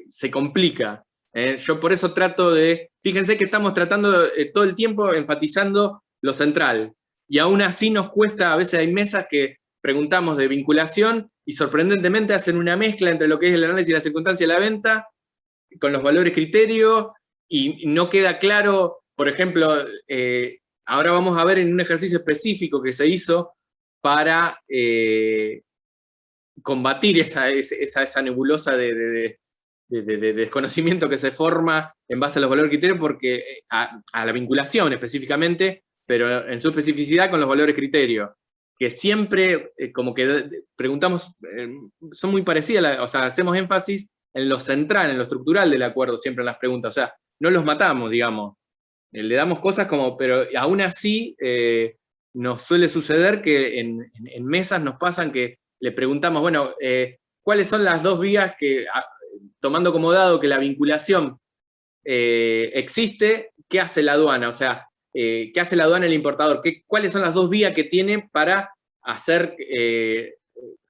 se complica. Yo por eso trato fíjense que estamos tratando todo el tiempo enfatizando lo central, y aún así nos cuesta, a veces hay mesas que preguntamos de vinculación y sorprendentemente hacen una mezcla entre lo que es el análisis de la circunstancia de la venta con los valores criterio, y no queda claro, por ejemplo, ahora vamos a ver en un ejercicio específico que se hizo para combatir esa nebulosa de desconocimiento que se forma en base a los valores criterios, porque a la vinculación específicamente, pero en su especificidad con los valores criterios, que siempre como que preguntamos, son muy parecidas, o sea, hacemos énfasis en lo central, en lo estructural del acuerdo siempre en las preguntas, o sea, no los matamos, digamos, le damos cosas como, pero aún así nos suele suceder que en mesas nos pasan que le preguntamos, bueno, ¿cuáles son las dos vías que, tomando como dado que la vinculación existe, qué hace la aduana? O sea, ¿qué hace la aduana el importador? ¿Cuáles son las dos vías que tiene para hacer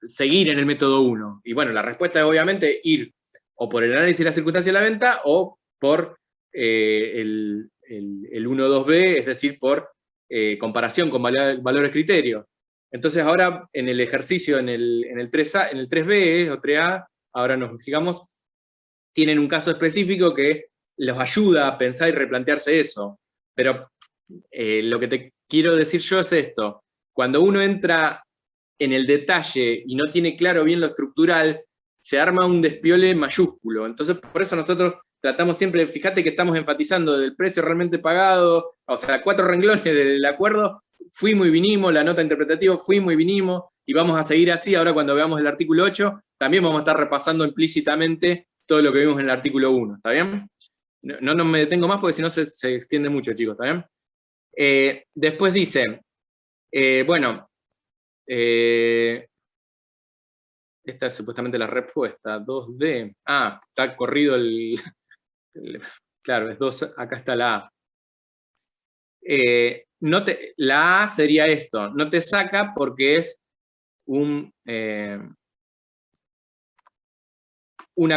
seguir en el método 1? Y bueno, la respuesta es obviamente ir o por el análisis de la circunstancia de la venta o por el 1.2b, es decir, por comparación con valores criterios. Entonces ahora en el ejercicio, en el 3A, en el 3B o 3A, ahora nos fijamos, tienen un caso específico que los ayuda a pensar y replantearse eso. Pero lo que te quiero decir yo es esto: cuando uno entra en el detalle y no tiene claro bien lo estructural, se arma un despiole mayúsculo. Entonces, por eso nosotros tratamos siempre, fíjate que estamos enfatizando del precio realmente pagado, o sea, 4 renglones del acuerdo, fuimos y vinimos, la nota interpretativa, fuimos y vinimos, y vamos a seguir así. Ahora cuando veamos el artículo 8, también vamos a estar repasando implícitamente todo lo que vimos en el artículo 1, ¿está bien? No me detengo más porque si no se extiende mucho, chicos, ¿está bien? Después dice, bueno, esta es supuestamente la respuesta, 2D. Ah, está corrido claro, es 2, acá está la A. La A sería esto, no te saca porque es una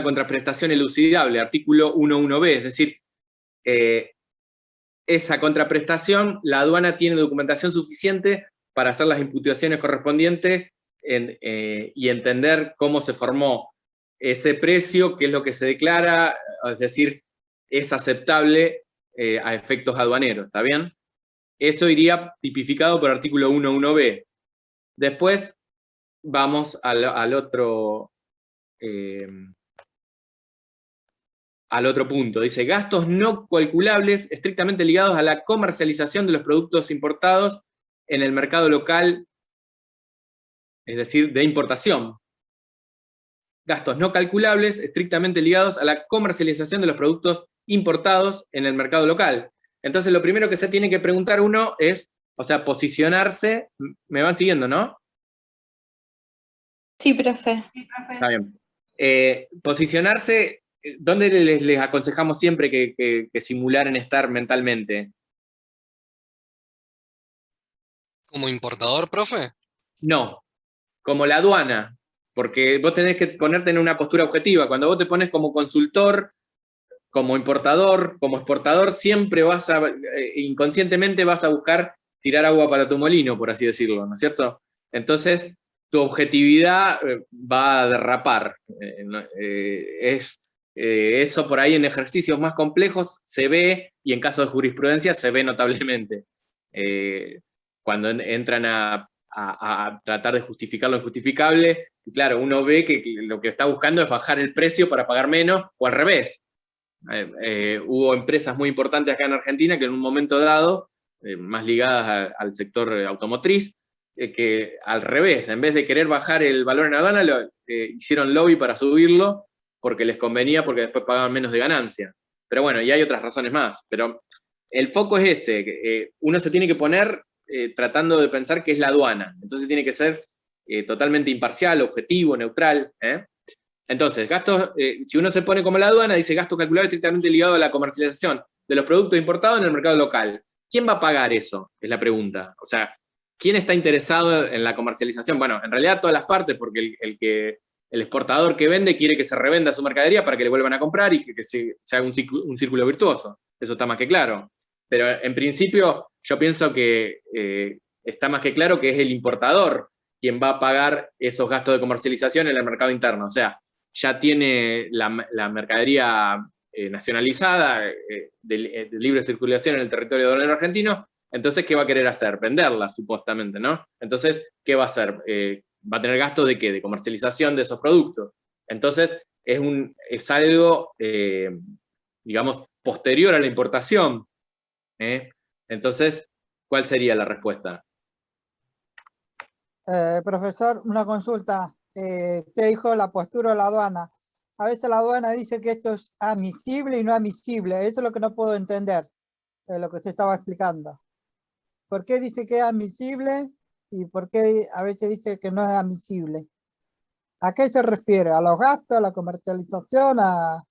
contraprestación elucidable, artículo 1.1b, es decir, esa contraprestación, la aduana tiene documentación suficiente para hacer las imputaciones correspondientes y entender cómo se formó ese precio, qué es lo que se declara, es decir, es aceptable a efectos aduaneros, ¿está bien? Eso iría tipificado por artículo 1.1b. Después vamos al otro punto. Dice, gastos no calculables estrictamente ligados a la comercialización de los productos importados en el mercado local, es decir, de importación. Gastos no calculables estrictamente ligados a la comercialización de los productos importados en el mercado local. Entonces, lo primero que se tiene que preguntar uno es, o sea, posicionarse. ¿Me van siguiendo, no? Sí, profe. Está bien. Posicionarse, ¿dónde les aconsejamos siempre que simularen estar mentalmente? ¿Como importador, profe? No, como la aduana, porque vos tenés que ponerte en una postura objetiva. Cuando vos te pones como consultor, como importador, como exportador, siempre inconscientemente vas a buscar tirar agua para tu molino, por así decirlo, ¿no es cierto? Entonces, tu objetividad va a derrapar. Eso por ahí en ejercicios más complejos se ve, y en caso de jurisprudencia se ve notablemente. Cuando entran a tratar de justificar lo injustificable, y claro, uno ve que lo que está buscando es bajar el precio para pagar menos, o al revés. Hubo empresas muy importantes acá en Argentina que en un momento dado, más ligadas al sector automotriz, que al revés, en vez de querer bajar el valor en aduana, hicieron lobby para subirlo porque les convenía, porque después pagaban menos de ganancia. Pero bueno, y hay otras razones más. Pero el foco es este, uno se tiene que poner tratando de pensar que es la aduana. Entonces tiene que ser totalmente imparcial, objetivo, neutral. Entonces, gastos, si uno se pone como la aduana, dice gasto calculable estrictamente ligado a la comercialización de los productos importados en el mercado local. ¿Quién va a pagar eso? Es la pregunta. O sea, ¿quién está interesado en la comercialización? Bueno, en realidad todas las partes, porque el exportador que vende quiere que se revenda su mercadería para que le vuelvan a comprar y que se haga un círculo virtuoso. Eso está más que claro. Pero en principio yo pienso que está más que claro que es el importador quien va a pagar esos gastos de comercialización en el mercado interno. O sea, ya tiene la mercadería nacionalizada de libre circulación en el territorio aduanero argentino, entonces, ¿qué va a querer hacer? Venderla, supuestamente, ¿no? Entonces, ¿qué va a hacer? ¿Va a tener gastos de qué? De comercialización de esos productos. Entonces, es algo, digamos, posterior a la importación. Entonces, ¿cuál sería la respuesta? Profesor, una consulta. Usted dijo la postura de la aduana. A veces la aduana dice que esto es admisible y no admisible. Eso es lo que no puedo entender, lo que usted estaba explicando. ¿Por qué dice que es admisible y por qué a veces dice que no es admisible? ¿A qué se refiere? ¿A los gastos, a la comercialización, a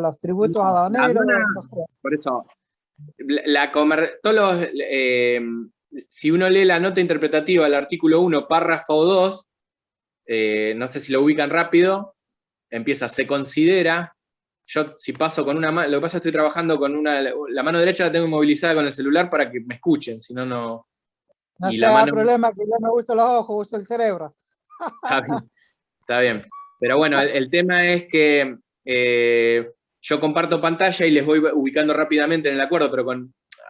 los tributos aduaneros? Por eso, si uno lee la nota interpretativa del artículo 1, párrafo 2, no sé si lo ubican rápido, empieza, se considera, yo si paso con una mano, lo que pasa es que estoy trabajando con la mano derecha la tengo inmovilizada con el celular para que me escuchen, si no, no... No te haga problema que yo no uso los ojos, uso el cerebro. Está bien. Pero bueno, el tema es que yo comparto pantalla y les voy ubicando rápidamente en el acuerdo, pero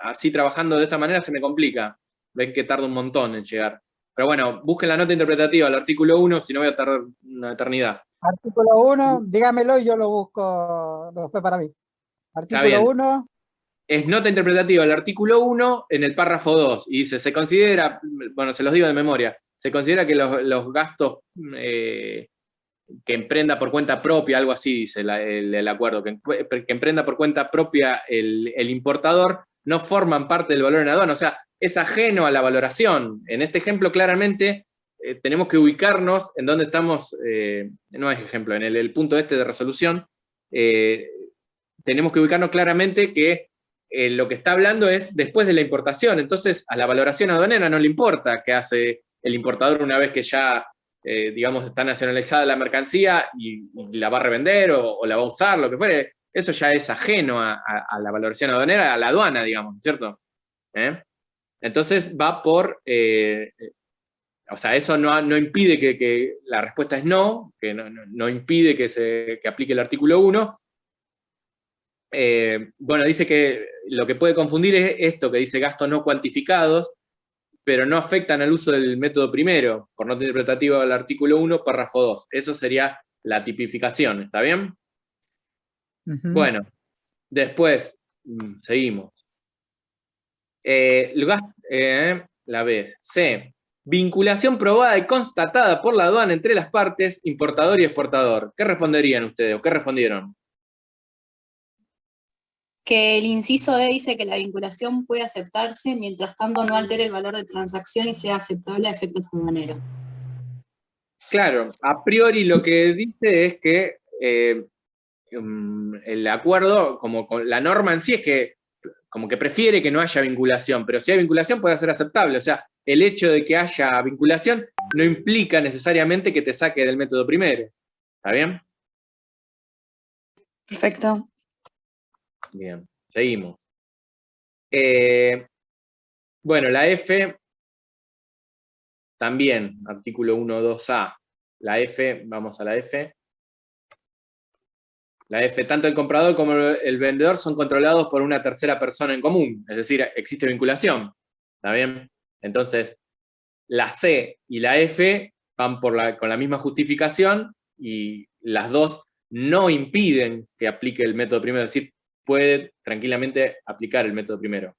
así trabajando de esta manera se me complica. Ven que tarda un montón en llegar. Pero bueno, busquen la nota interpretativa, el artículo 1, si no voy a tardar una eternidad. Artículo 1, dígamelo y yo lo busco después para mí. Artículo 1. Es nota interpretativa el artículo 1 en el párrafo 2. Y dice, se considera, bueno, se los digo de memoria, se considera que los gastos que emprenda por cuenta propia, algo así dice el acuerdo, que emprenda por cuenta propia el importador, no forman parte del valor en aduana. O sea, es ajeno a la valoración. En este ejemplo, claramente, tenemos que ubicarnos en donde estamos, no es ejemplo, en el punto de resolución, tenemos que ubicarnos claramente que lo que está hablando es después de la importación. Entonces, a la valoración aduanera no le importa qué hace el importador una vez que ya, digamos, está nacionalizada la mercancía y la va a revender o la va a usar, lo que fuere. Eso ya es ajeno a la valoración aduanera, a la aduana, digamos, ¿cierto? Entonces va por... o sea, eso no impide que la respuesta es no, que no impide que aplique el artículo 1. Bueno, dice que lo que puede confundir es esto, que dice gastos no cuantificados, pero no afectan al uso del método primero, por nota interpretativa del artículo 1, párrafo 2. Eso sería la tipificación, ¿está bien? Bueno, después, seguimos. La B. C. Vinculación probada y constatada por la aduana entre las partes, importador y exportador. ¿Qué responderían ustedes o qué respondieron? Que el inciso D dice que la vinculación puede aceptarse mientras tanto no altere el valor de transacción y sea aceptable a efectos aduaneros. Claro, a priori lo que dice es que el acuerdo, como con la norma en sí, es que como que prefiere que no haya vinculación, pero si hay vinculación puede ser aceptable. O sea, el hecho de que haya vinculación no implica necesariamente que te saque del método primero. ¿Está bien? Perfecto. Bien, seguimos. Bueno, la F, también, artículo 1.2a. La F, vamos a la F. La F, tanto el comprador como el vendedor son controlados por una tercera persona en común, es decir, existe vinculación. ¿Está bien? Entonces, la C y la F van con la misma justificación y las dos no impiden que aplique el método primero, es decir, puede tranquilamente aplicar el método primero.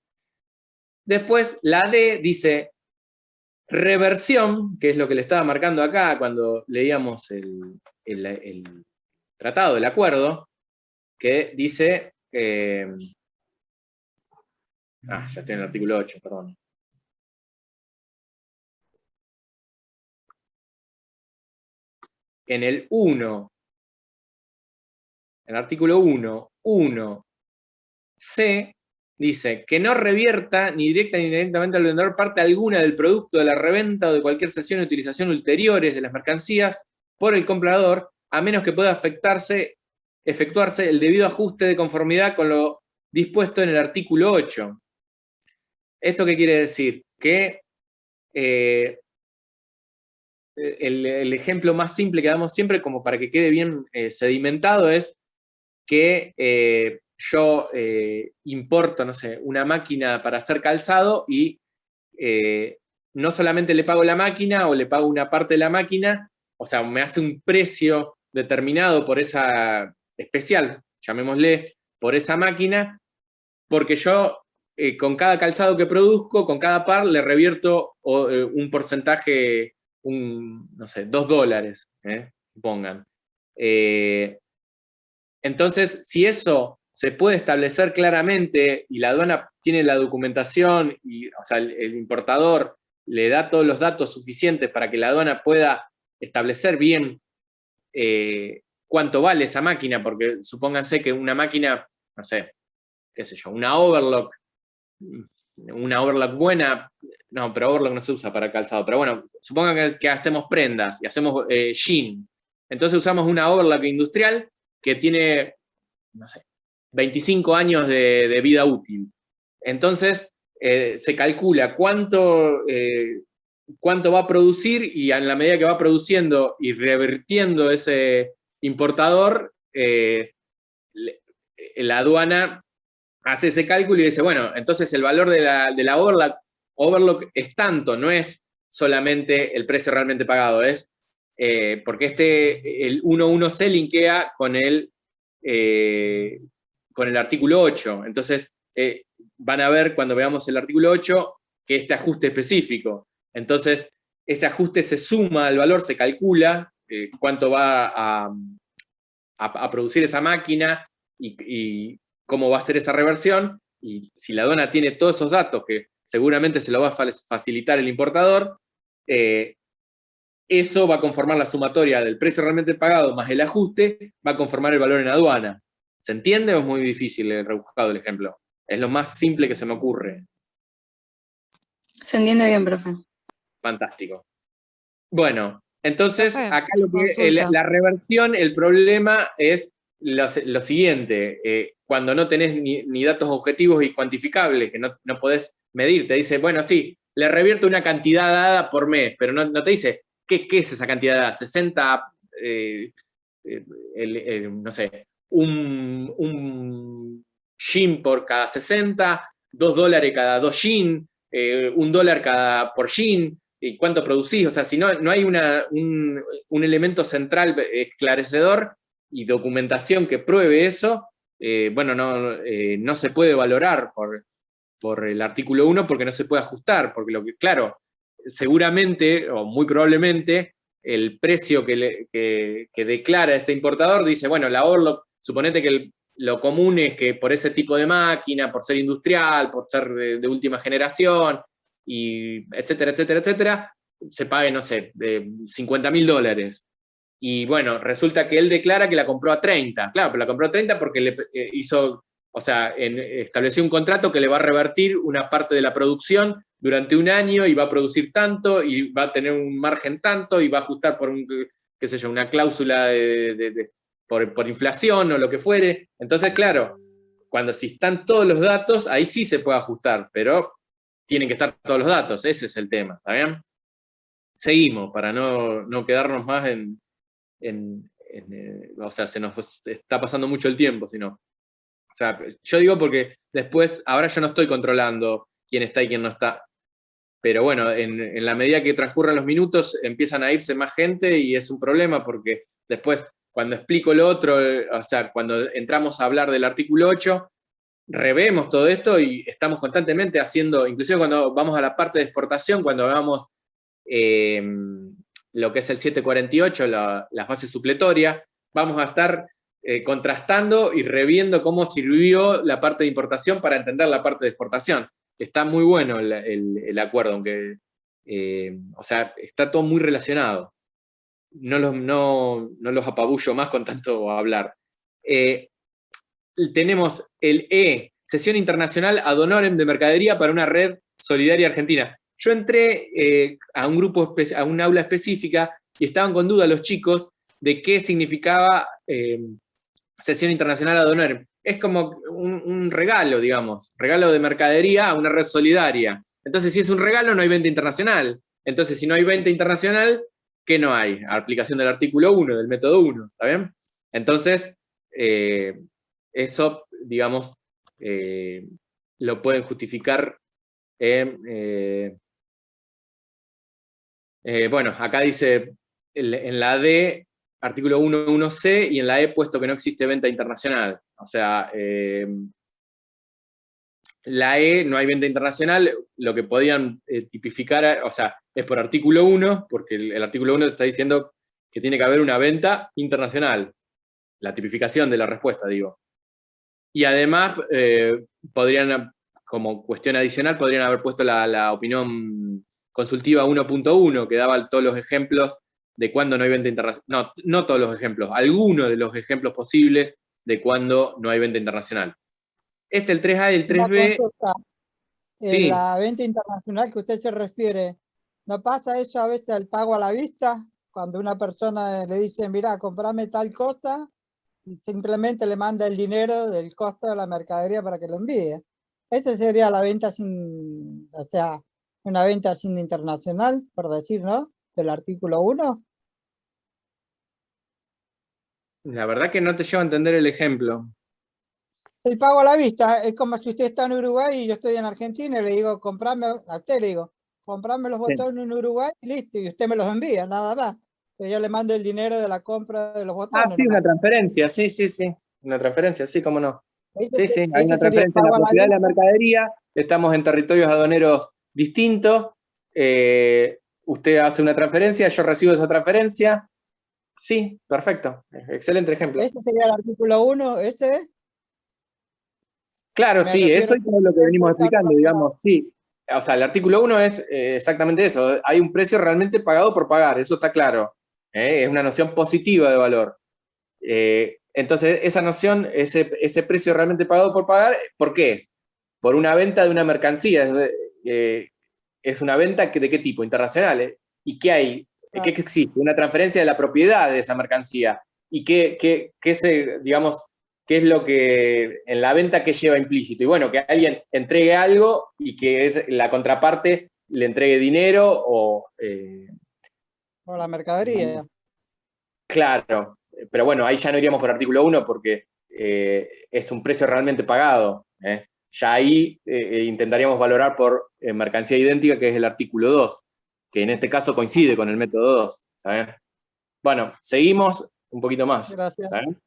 Después, la D dice reversión, que es lo que le estaba marcando acá cuando leíamos el tratado, el acuerdo, que dice, ya estoy en el artículo 8, perdón. En el 1, en el artículo 1.1c, dice que no revierta ni directa ni indirectamente al vendedor parte alguna del producto de la reventa o de cualquier cesión o utilización ulteriores de las mercancías por el comprador, a menos que pueda efectuarse el debido ajuste de conformidad con lo dispuesto en el artículo 8. ¿Esto qué quiere decir? Que el ejemplo más simple que damos siempre, como para que quede bien sedimentado, es que yo importo, no sé, una máquina para hacer calzado y no solamente le pago la máquina o le pago una parte de la máquina, o sea, me hace un precio determinado por esa especial, llamémosle, por esa máquina, porque yo con cada calzado que produzco, con cada par, le revierto un porcentaje, no sé, $2, pongan. Entonces, si eso se puede establecer claramente y la aduana tiene la documentación, o sea, el importador le da todos los datos suficientes para que la aduana pueda establecer bien cuánto vale esa máquina, porque supónganse que una máquina, no sé, qué sé yo, una overlock buena, no, pero overlock no se usa para calzado, pero bueno, supongan que hacemos prendas y hacemos jean, entonces usamos una overlock industrial que tiene, no sé, 25 años de vida útil. Entonces, se calcula cuánto va a producir y en la medida que va produciendo y revirtiendo ese importador, la aduana hace ese cálculo y dice, bueno, entonces el valor de la overlock es tanto, no es solamente el precio realmente pagado, es porque el 1.1c linkea con el artículo 8. Entonces, van a ver cuando veamos el artículo 8 que este ajuste específico. Entonces, ese ajuste se suma al valor, se calcula cuánto va a producir esa máquina y cómo va a ser esa reversión. Y si la aduana tiene todos esos datos, que seguramente se lo va a facilitar el importador, eso va a conformar la sumatoria del precio realmente pagado más el ajuste, va a conformar el valor en aduana. ¿Se entiende o es muy difícil rebuscado el ejemplo? Es lo más simple que se me ocurre. Se entiende bien, profe. Fantástico. Bueno, entonces, Profe, acá la reversión, el problema es lo siguiente. Cuando no tenés ni datos objetivos y cuantificables, que no podés medir, te dice, bueno, sí, le revierto una cantidad dada por mes, pero no te dice, ¿qué es esa cantidad dada? 60, no sé, un yin por cada 60, $2 cada 2 yin, $1 por yin, y cuánto producís. O sea, si no hay un elemento central esclarecedor y documentación que pruebe eso, bueno, no se puede valorar por el artículo 1 porque no se puede ajustar, porque claro, seguramente o muy probablemente el precio que declara este importador dice, bueno, la overlock, suponete que lo común es que por ese tipo de máquina, por ser industrial, por ser de última generación, y etcétera, etcétera, etcétera, se pague, no sé, $50.000. Y bueno, resulta que él declara que la compró a 30. Claro, pero la compró a 30 porque le hizo, o sea, estableció un contrato que le va a revertir una parte de la producción durante un año y va a producir tanto y va a tener un margen tanto y va a ajustar por qué sé yo, una cláusula por inflación o lo que fuere. Entonces, claro, si están todos los datos, ahí sí se puede ajustar, pero tienen que estar todos los datos, ese es el tema, ¿está bien? Seguimos, para no quedarnos más o sea, se nos está pasando mucho el tiempo, sino. O sea, yo digo porque después, ahora yo no estoy controlando quién está y quién no está, pero bueno, en la medida que transcurran los minutos empiezan a irse más gente y es un problema porque después, cuando explico lo otro, o sea, cuando entramos a hablar del artículo 8, revemos todo esto y estamos constantemente haciendo, inclusive cuando vamos a la parte de exportación, cuando hagamos lo que es el 748, las bases supletorias, vamos a estar contrastando y reviendo cómo sirvió la parte de importación para entender la parte de exportación. Está muy bueno el acuerdo, aunque, o sea, está todo muy relacionado. No los apabullo más con tanto hablar. Tenemos el Sesión Internacional Ad Honorem de Mercadería para una Red Solidaria Argentina. Yo entré a un aula específica y estaban con duda los chicos de qué significaba Sesión Internacional Ad Honorem. Es como un regalo, digamos, regalo de mercadería a una red solidaria. Entonces, si es un regalo, no hay venta internacional. Entonces, si no hay venta internacional, ¿qué no hay? Aplicación del artículo 1, del método 1, ¿está bien? Entonces, eso, digamos, lo pueden justificar. Bueno, acá dice en la D, artículo 1.1c, y en la E puesto que no existe venta internacional. O sea, la E no hay venta internacional, lo que podían tipificar, o sea, es por artículo 1, porque el artículo 1 está diciendo que tiene que haber una venta internacional. La tipificación de la respuesta, digo. Y además, podrían, como cuestión adicional, podrían haber puesto la opinión consultiva 1.1, que daba todos los ejemplos de cuándo no hay venta internacional. No todos los ejemplos, algunos de los ejemplos posibles de cuándo no hay venta internacional. El 3A y el 3B... Sí. La venta internacional que usted se refiere, ¿no pasa eso a veces el pago a la vista? Cuando una persona le dice, mira, comprame tal cosa, y simplemente le manda el dinero del costo de la mercadería para que lo envíe. Esa sería la venta sin, o sea, una venta sin internacional, por decir, ¿no? Del artículo 1. La verdad que no te llevo a entender el ejemplo. El pago a la vista es como si usted está en Uruguay y yo estoy en Argentina y le digo, comprame, a usted le digo, comprame los botones en Uruguay y listo, y usted me los envía, nada más. Yo le mando el dinero de la compra de los botones. Ah, sí, una transferencia, sí. Una transferencia, sí, cómo no. Sí, hay una transferencia en la propiedad de la mercadería, estamos en territorios aduaneros distintos, usted hace una transferencia, yo recibo esa transferencia. Sí, perfecto, excelente ejemplo. ¿Ese sería el artículo 1, ese? Claro, sí, eso es todo lo que venimos explicando, digamos, sí. O sea, el artículo 1 es exactamente eso, hay un precio realmente pagado por pagar, eso está claro. Es una noción positiva de valor. Entonces, esa noción, ese precio realmente pagado por pagar, ¿por qué es? Por una venta de una mercancía. Es una venta ¿de qué tipo? Internacional. ¿Y qué hay? ¿Qué existe? Una transferencia de la propiedad de esa mercancía. ¿Y qué es lo que en la venta que lleva implícito? Y bueno, que alguien entregue algo y que la contraparte le entregue dinero o la mercadería. Claro, pero bueno, ahí ya no iríamos por artículo 1 porque es un precio realmente pagado. Ya ahí intentaríamos valorar por mercancía idéntica, que es el artículo 2, que en este caso coincide con el método 2. ¿Está bien? Bueno, seguimos un poquito más. Gracias. ¿Está bien?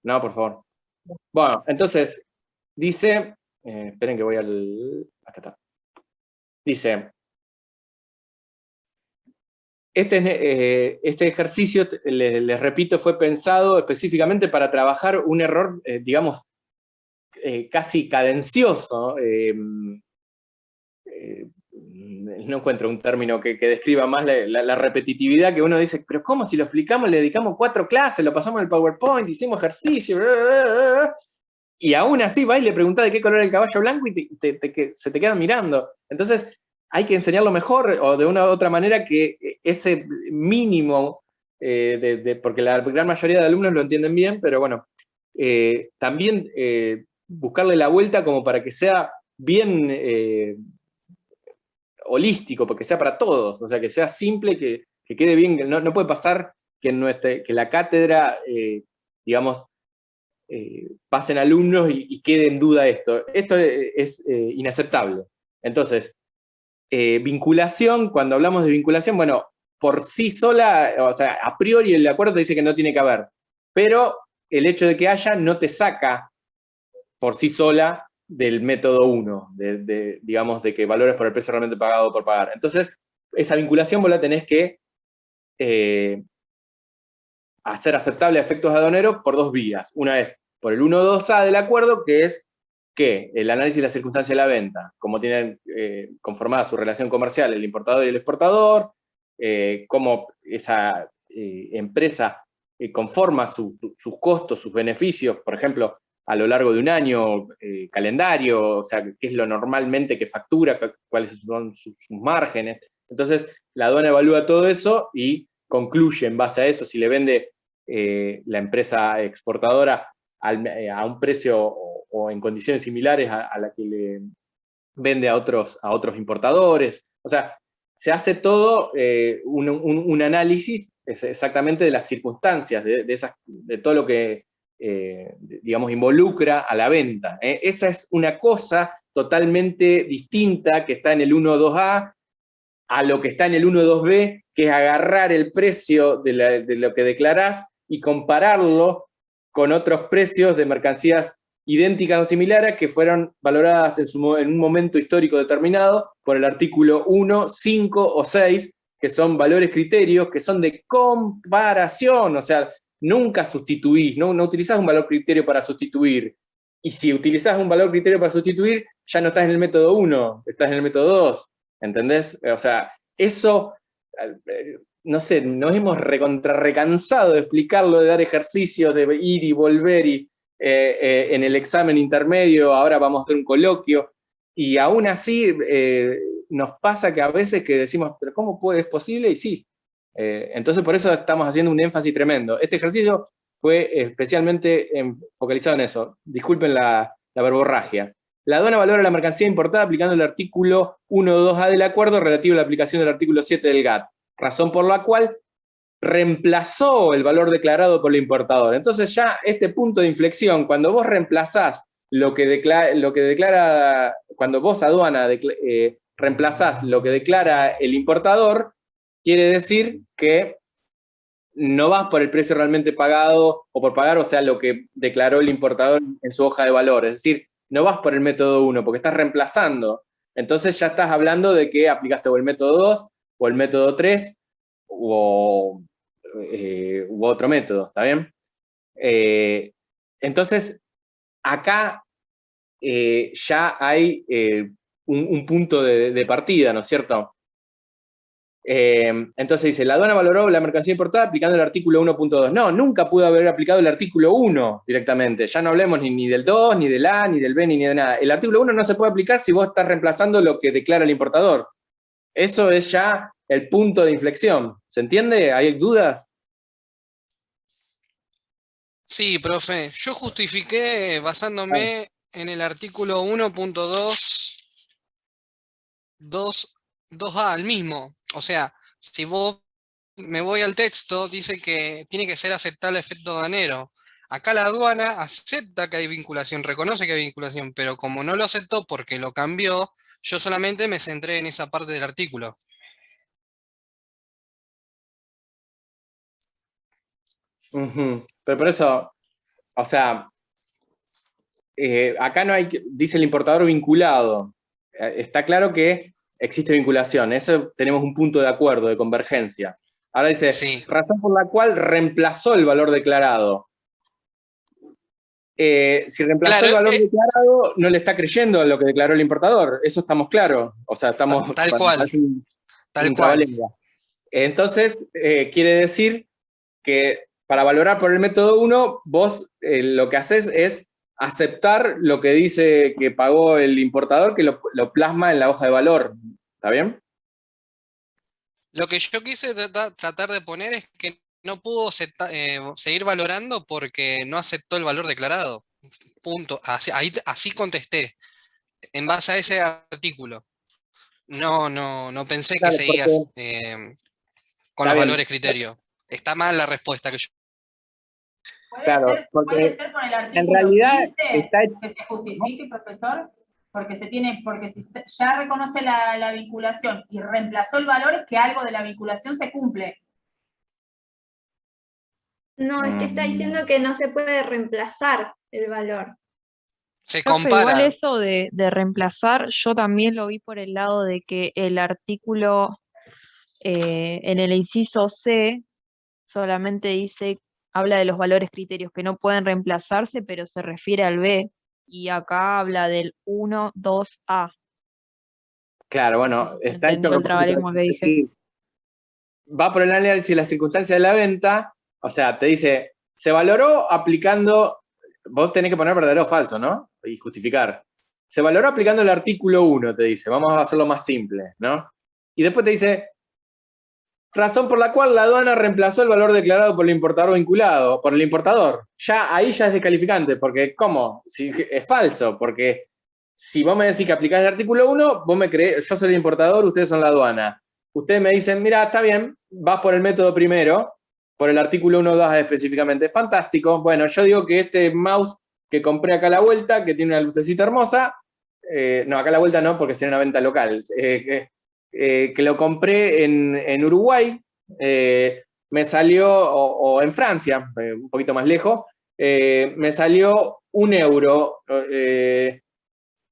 No, por favor. Bueno, entonces, dice, esperen que voy acá está. Dice, este ejercicio, les repito, fue pensado específicamente para trabajar un error, digamos, casi cadencioso. no encuentro un término que describa más la repetitividad, que uno dice, pero ¿cómo si lo explicamos? Le dedicamos 4 clases, lo pasamos en el PowerPoint, hicimos ejercicio, y aún así va y le preguntás de qué color es el caballo blanco y se te quedan mirando. Entonces hay que enseñarlo mejor, o de una u otra manera, que ese mínimo, porque la gran mayoría de alumnos lo entienden bien, pero bueno, también buscarle la vuelta como para que sea bien holístico, porque sea para todos, o sea, que sea simple, que quede bien. No puede pasar que la cátedra, digamos, pasen alumnos y quede en duda esto. Esto es inaceptable. Entonces, vinculación, cuando hablamos de vinculación, bueno, por sí sola, o sea, a priori el acuerdo te dice que no tiene que haber, pero el hecho de que haya no te saca por sí sola del método 1, digamos, de que valores por el precio realmente pagado por pagar. Entonces, esa vinculación vos la tenés que hacer aceptable a efectos aduaneros por 2 vías. Una es por el 1.2a del acuerdo, que es que el análisis de la circunstancia de la venta, cómo tienen conformada su relación comercial el importador y el exportador, cómo esa empresa conforma sus costos, sus beneficios, por ejemplo, a lo largo de un año, calendario, o sea, qué es lo normalmente que factura, cuáles son sus márgenes. Entonces, la aduana evalúa todo eso y concluye en base a eso si le vende la empresa exportadora a un precio o en condiciones similares a la que le vende a otros importadores. O sea, se hace todo un análisis exactamente de las circunstancias, de todo lo que, digamos, involucra a la venta. Esa es una cosa totalmente distinta que está en el 1.2a a lo que está en el 1.2b, que es agarrar el precio de lo que declarás y compararlo con otros precios de mercancías idénticas o similares que fueron valoradas en un momento histórico determinado por el artículo 1, 5 o 6, que son valores criterios, que son de comparación, o sea, nunca sustituís, no utilizás un valor criterio para sustituir, y si utilizás un valor criterio para sustituir, ya no estás en el método 1, estás en el método 2, ¿entendés? O sea, eso, no sé, nos hemos recansado de explicarlo, de dar ejercicios, de ir y volver, y en el examen intermedio, ahora vamos a hacer un coloquio, y aún así nos pasa que a veces que decimos, pero ¿cómo es posible? Y sí. Entonces por eso estamos haciendo un énfasis tremendo. Este ejercicio fue especialmente focalizado en eso. Disculpen la verborragia. La aduana valora la mercancía importada aplicando el artículo 1.2a del acuerdo relativo a la aplicación del artículo 7 del GATT, razón por la cual reemplazó el valor declarado por el importador. Entonces ya este punto de inflexión, cuando vos reemplazás lo que declara, cuando vos aduana reemplazás lo que declara el importador, quiere decir que no vas por el precio realmente pagado o por pagar, o sea, lo que declaró el importador en su hoja de valor. Es decir, no vas por el método 1, porque estás reemplazando. Entonces ya estás hablando de que aplicaste o el método 2, o el método 3, u otro método, ¿está bien? Entonces, acá ya hay un punto de partida, ¿no es cierto? Entonces dice, la aduana valoró la mercancía importada aplicando el artículo 1.2. No, nunca pudo haber aplicado el artículo 1 directamente. Ya no hablemos ni del 2, ni del A, ni del B, ni de nada. El artículo 1 no se puede aplicar si vos estás reemplazando lo que declara el importador. Eso es ya el punto de inflexión. ¿Se entiende? ¿Hay dudas? Sí, profe. Yo justifiqué basándome en el artículo 1.2, 2A, el mismo. O sea, si vos me voy al texto, dice que tiene que ser aceptable a efecto aduanero. Acá la aduana acepta que hay vinculación, reconoce que hay vinculación, pero como no lo aceptó porque lo cambió, yo solamente me centré en esa parte del artículo. Pero por eso, o sea, acá no hay, dice el importador vinculado. Está claro que existe vinculación, eso tenemos un punto de acuerdo, de convergencia. Ahora dice, sí, razón por la cual reemplazó el valor declarado. si reemplazó el valor declarado, no le está creyendo lo que declaró el importador. Eso estamos claros. O sea, estamos... Tal cual. Tal cual. Entonces, quiere decir que para valorar por el método 1, vos lo que haces es aceptar lo que dice que pagó el importador, que lo plasma en la hoja de valor. ¿Está bien? Lo que yo quise tratar de poner es que no pudo seguir valorando porque no aceptó el valor declarado. Punto. Así contesté, en base a ese artículo. No pensé que seguías con los valores criterios. Está mal la respuesta que yo. Puede ser con el artículo en realidad 15 que se justifique, profesor, porque si ya reconoce la vinculación y reemplazó el valor, es que algo de la vinculación se cumple. No, es que está diciendo que no se puede reemplazar el valor. Se compara. Igual eso de reemplazar, yo también lo vi por el lado de que el artículo en el inciso C solamente habla de los valores criterios que no pueden reemplazarse, pero se refiere al B, y acá habla del 1, 2A. Claro, bueno, está hecho el trabalenguas que dije. Va por el análisis de las circunstancias de la venta, o sea, te dice, se valoró aplicando, vos tenés que poner verdadero o falso, ¿no? Y justificar. Se valoró aplicando el artículo 1, te dice, vamos a hacerlo más simple, ¿no? Y después te dice, razón por la cual la aduana reemplazó el valor declarado por el importador vinculado, por el importador. Ahí ya es descalificante, porque ¿cómo? Es falso, porque si vos me decís que aplicás el artículo 1, vos me creés, yo soy el importador, ustedes son la aduana. Ustedes me dicen, mira, está bien, vas por el método primero, por el artículo 1.2 específicamente. Fantástico. Bueno, yo digo que este mouse que compré acá a la vuelta, que tiene una lucecita hermosa, no, acá a la vuelta no, porque sería una venta local, que lo compré en Uruguay, me salió, o en Francia, un poquito más lejos, me salió €1.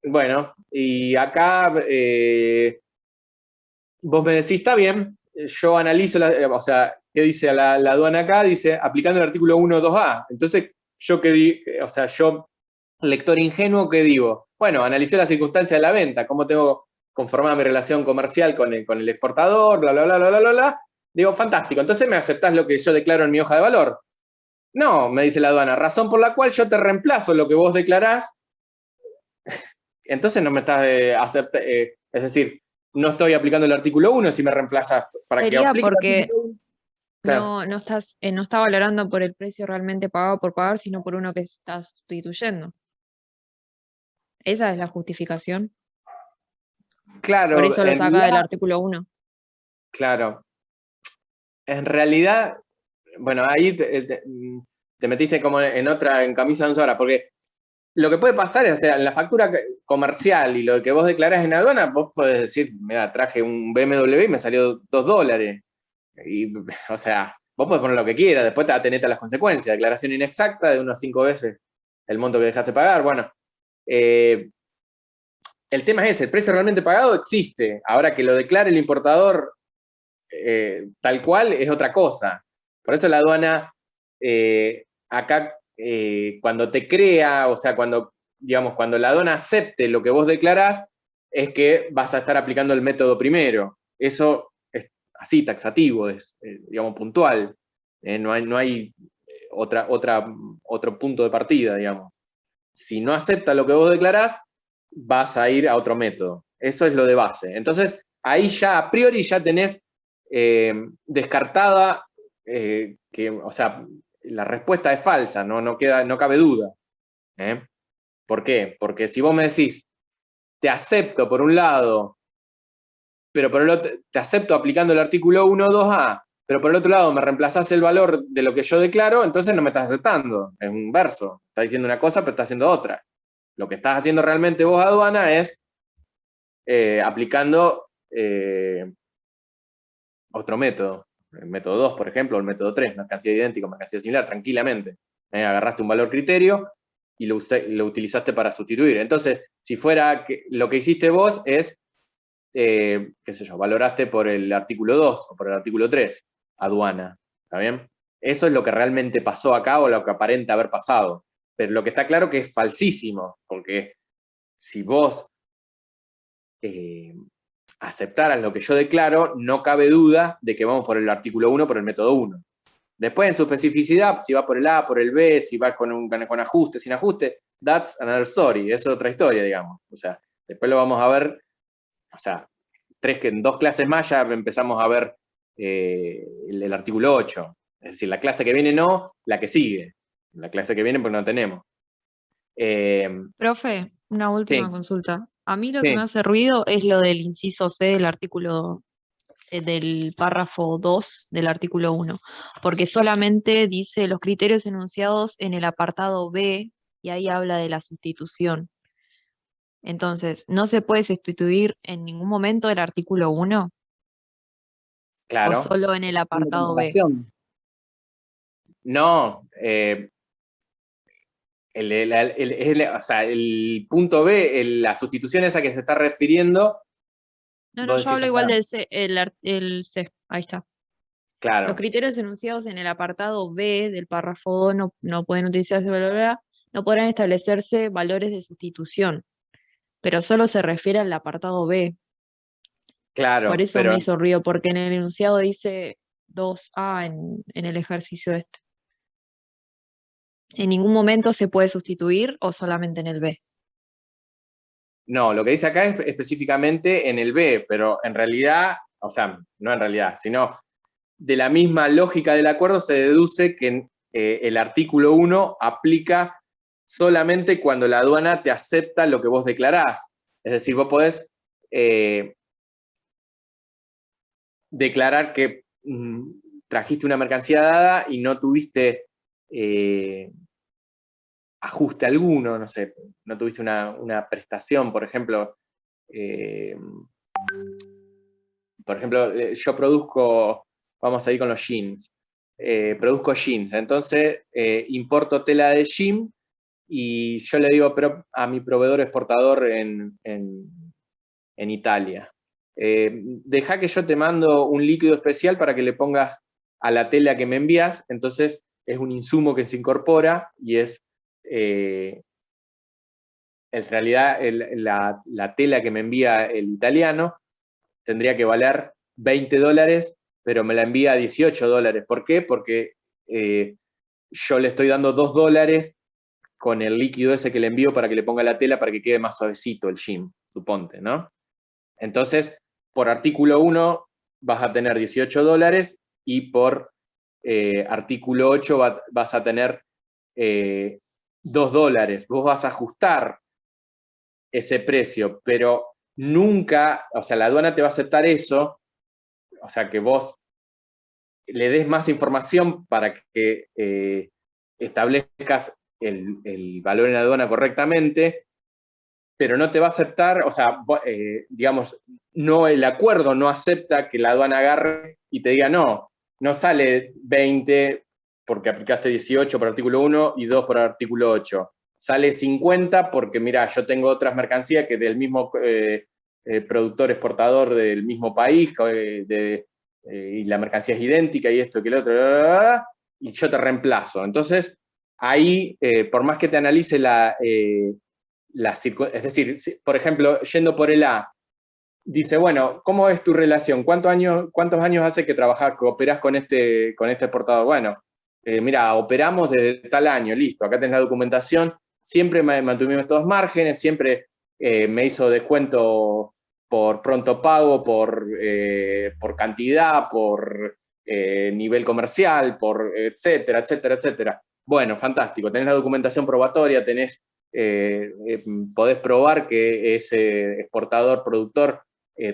Bueno, y acá vos me decís, está bien, yo analizo, o sea, ¿qué dice la aduana acá? Dice, aplicando el artículo 1.2a. Entonces, yo lector ingenuo, ¿qué digo? Bueno, analicé las circunstancias de la venta, cómo tengo conformada mi relación comercial con el exportador, bla, bla, bla, bla, bla, bla. Digo, fantástico, entonces me aceptás lo que yo declaro en mi hoja de valor. No, me dice la aduana, razón por la cual yo te reemplazo lo que vos declarás. Entonces no me estás es decir, no estoy aplicando el artículo 1 si me reemplazas para que aplique porque el artículo 1. Claro. no está valorando por el precio realmente pagado por pagar, sino por uno que está sustituyendo. Esa es la justificación. Claro. Por eso lo saca del artículo 1. Claro. En realidad, bueno, ahí te metiste como en camisa de once varas, porque lo que puede pasar es, o sea, en la factura comercial y lo que vos declarás en aduana, vos podés decir, mira, traje un BMW y me salió $2. Y, o sea, vos podés poner lo que quieras, después te atenete a las consecuencias. Declaración inexacta de 1 a 5 veces el monto que dejaste pagar. Bueno, el tema es ese, el precio realmente pagado existe. Ahora que lo declare el importador tal cual es otra cosa. Por eso la aduana acá cuando te crea, o sea, cuando la aduana acepte lo que vos declarás, es que vas a estar aplicando el método primero. Eso es así, taxativo, es digamos, puntual. No hay otro punto de partida, digamos. Si no acepta lo que vos declarás, vas a ir a otro método. Eso es lo de base. Entonces, ahí ya a priori ya tenés descartada o sea, la respuesta es falsa, no cabe duda. ¿Por qué? Porque si vos me decís, te acepto por un lado, pero por el otro, te acepto aplicando el artículo 1.2a, pero por el otro lado me reemplazás el valor de lo que yo declaro, entonces no me estás aceptando. Es un verso. Está diciendo una cosa, pero está haciendo otra. Lo que estás haciendo realmente vos, aduana, es aplicando otro método. El método 2, por ejemplo, o el método 3, mercancía idéntica, mercancía similar, tranquilamente. Agarraste un valor criterio y lo utilizaste para sustituir. Entonces, si fuera que lo que hiciste vos es, qué sé yo, valoraste por el artículo 2 o por el artículo 3, aduana. ¿Está bien? Eso es lo que realmente pasó acá o lo que aparenta haber pasado. pero lo que está claro que es falsísimo, porque si vos aceptaras lo que yo declaro, no cabe duda de que vamos por el artículo 1, por el método 1. Después, en su especificidad, si va por el A, por el B, si va con ajuste, sin ajuste, that's another story, es otra historia, digamos. O sea, después lo vamos a ver, o sea, en 2 clases más ya empezamos a ver el artículo 8. Es decir, la clase que viene no, la que sigue. La clase que viene porque no tenemos. Profe, una última Sí. consulta. A mí lo Sí. que me hace ruido es lo del inciso C del artículo, del párrafo 2 del artículo 1, porque solamente dice los criterios enunciados en el apartado B y ahí habla de la sustitución. Entonces, ¿no se puede sustituir en ningún momento el artículo 1? Claro. ¿O solo en el apartado B? No, o sea, el punto B, la sustitución esa que se está refiriendo. No, vos yo hablo decís igual acá. del C, el C, ahí está. Claro. Los criterios enunciados en el apartado B del párrafo 2 no pueden utilizarse, bla, bla, bla, no podrán establecerse valores de sustitución, pero solo se refiere al apartado B. Claro, Por eso pero me hizo ruido, porque en el enunciado dice 2A en el ejercicio este. ¿En ningún momento se puede sustituir o solamente en el B? no, lo que dice acá es específicamente en el B, pero en realidad, o sea, no en realidad, sino de la misma lógica del acuerdo se deduce que el artículo 1 aplica solamente cuando la aduana te acepta lo que vos declarás. Es decir, vos podés declarar que trajiste una mercancía dada y no tuviste ajuste alguno, no sé, no tuviste una prestación, por ejemplo. Yo produzco, vamos a ir con los jeans, produzco jeans, entonces importo tela de jean y yo le digo a mi proveedor exportador en Italia, deja que yo te mando un líquido especial para que le pongas a la tela que me envías, entonces es un insumo que se incorpora y es en realidad la tela que me envía el italiano tendría que valer $20, pero me la envía a $18. ¿Por qué? Porque yo le estoy dando $2 con el líquido ese que le envío para que le ponga la tela para que quede más suavecito el jean, suponte, ¿no? Entonces, por artículo 1 vas a tener $18 y por artículo 8 vas a tener $2. Vos vas a ajustar ese precio, pero nunca, o sea, la aduana te va a aceptar eso, o sea, que vos le des más información para que establezcas el valor en la aduana correctamente, pero no te va a aceptar, o sea, digamos, no, el acuerdo no acepta que la aduana agarre y te diga, no sale 20 porque aplicaste 18 por artículo 1 y 2 por artículo 8. Sale 50 porque, mira, yo tengo otras mercancías que del mismo productor exportador del mismo país y la mercancía es idéntica y esto que el otro, y yo te reemplazo. Entonces, ahí, por más que te analice es decir, por ejemplo, yendo por el A, dice, bueno, ¿cómo es tu relación? ¿Cuántos años hace que operás con este exportador? Bueno, mira, operamos desde tal año, listo, acá tenés la documentación, siempre mantuvimos estos márgenes, siempre me hizo descuento por pronto pago, por cantidad, por nivel comercial, por etcétera, etcétera, etcétera. Bueno, fantástico, tenés la documentación probatoria, podés probar que ese exportador, productor,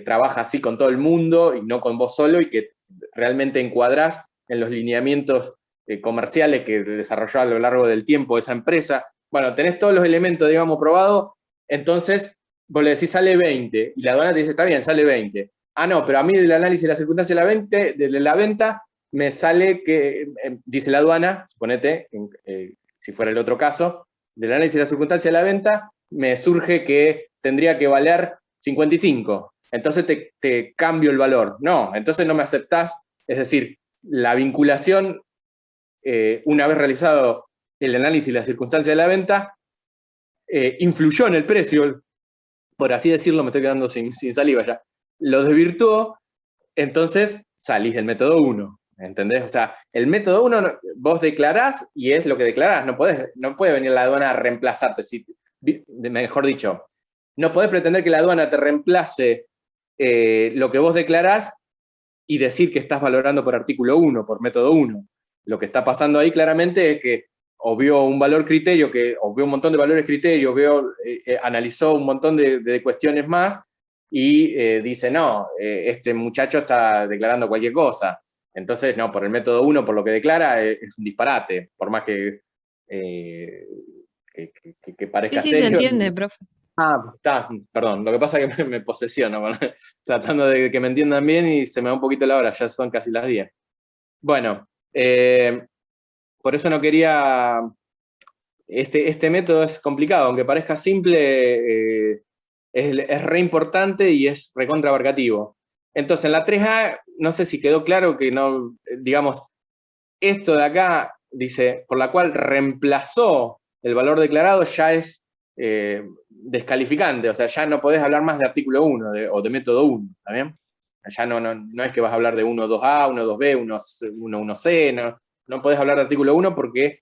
trabaja así con todo el mundo y no con vos solo y que realmente encuadrás en los lineamientos comerciales que desarrolló a lo largo del tiempo esa empresa. Bueno, tenés todos los elementos, digamos, probados, entonces vos le decís sale 20 y la aduana te dice, está bien, sale 20. Ah, no, pero a mí del análisis de la circunstancia de la venta me sale que, dice la aduana, suponete, si fuera el otro caso, del análisis de la circunstancia de la venta, me surge que tendría que valer 55. Entonces te cambio el valor. No, entonces no me aceptás. Es decir, la vinculación, una vez realizado el análisis y la circunstancia de la venta influyó en el precio, por así decirlo, me estoy quedando sin saliva ya, lo desvirtuó, entonces salís del método 1. ¿Entendés? O sea, el método 1 vos declarás y es lo que declarás. No puede venir la aduana a reemplazarte. Mejor dicho, no podés pretender que la aduana te reemplace lo que vos declarás y decir que estás valorando por artículo 1, por método 1. Lo que está pasando ahí claramente es que o vio un valor criterio, o vio un montón de valores criterio, analizó un montón de cuestiones más y dice, no, este muchacho está declarando cualquier cosa. Entonces, no, por el método 1, por lo que declara, es un disparate, por más que parezca Sí, serio. se entiende, profe. Está, perdón, lo que pasa es que me posesiono, tratando de que me entiendan bien y se me va un poquito la hora, ya son casi las 10. Bueno, por eso no quería... Este método es complicado, aunque parezca simple, es re importante y es recontra abarcativo. Entonces, en la 3A, no sé si quedó claro que no, digamos, esto de acá, dice, por la cual reemplazó el valor declarado, ya es descalificante, o sea, ya no podés hablar más de artículo 1 o de método 1, ¿está bien? Ya no es que vas a hablar de 1, 2A, 1, 2B, 1, 1C, no podés hablar de artículo 1 porque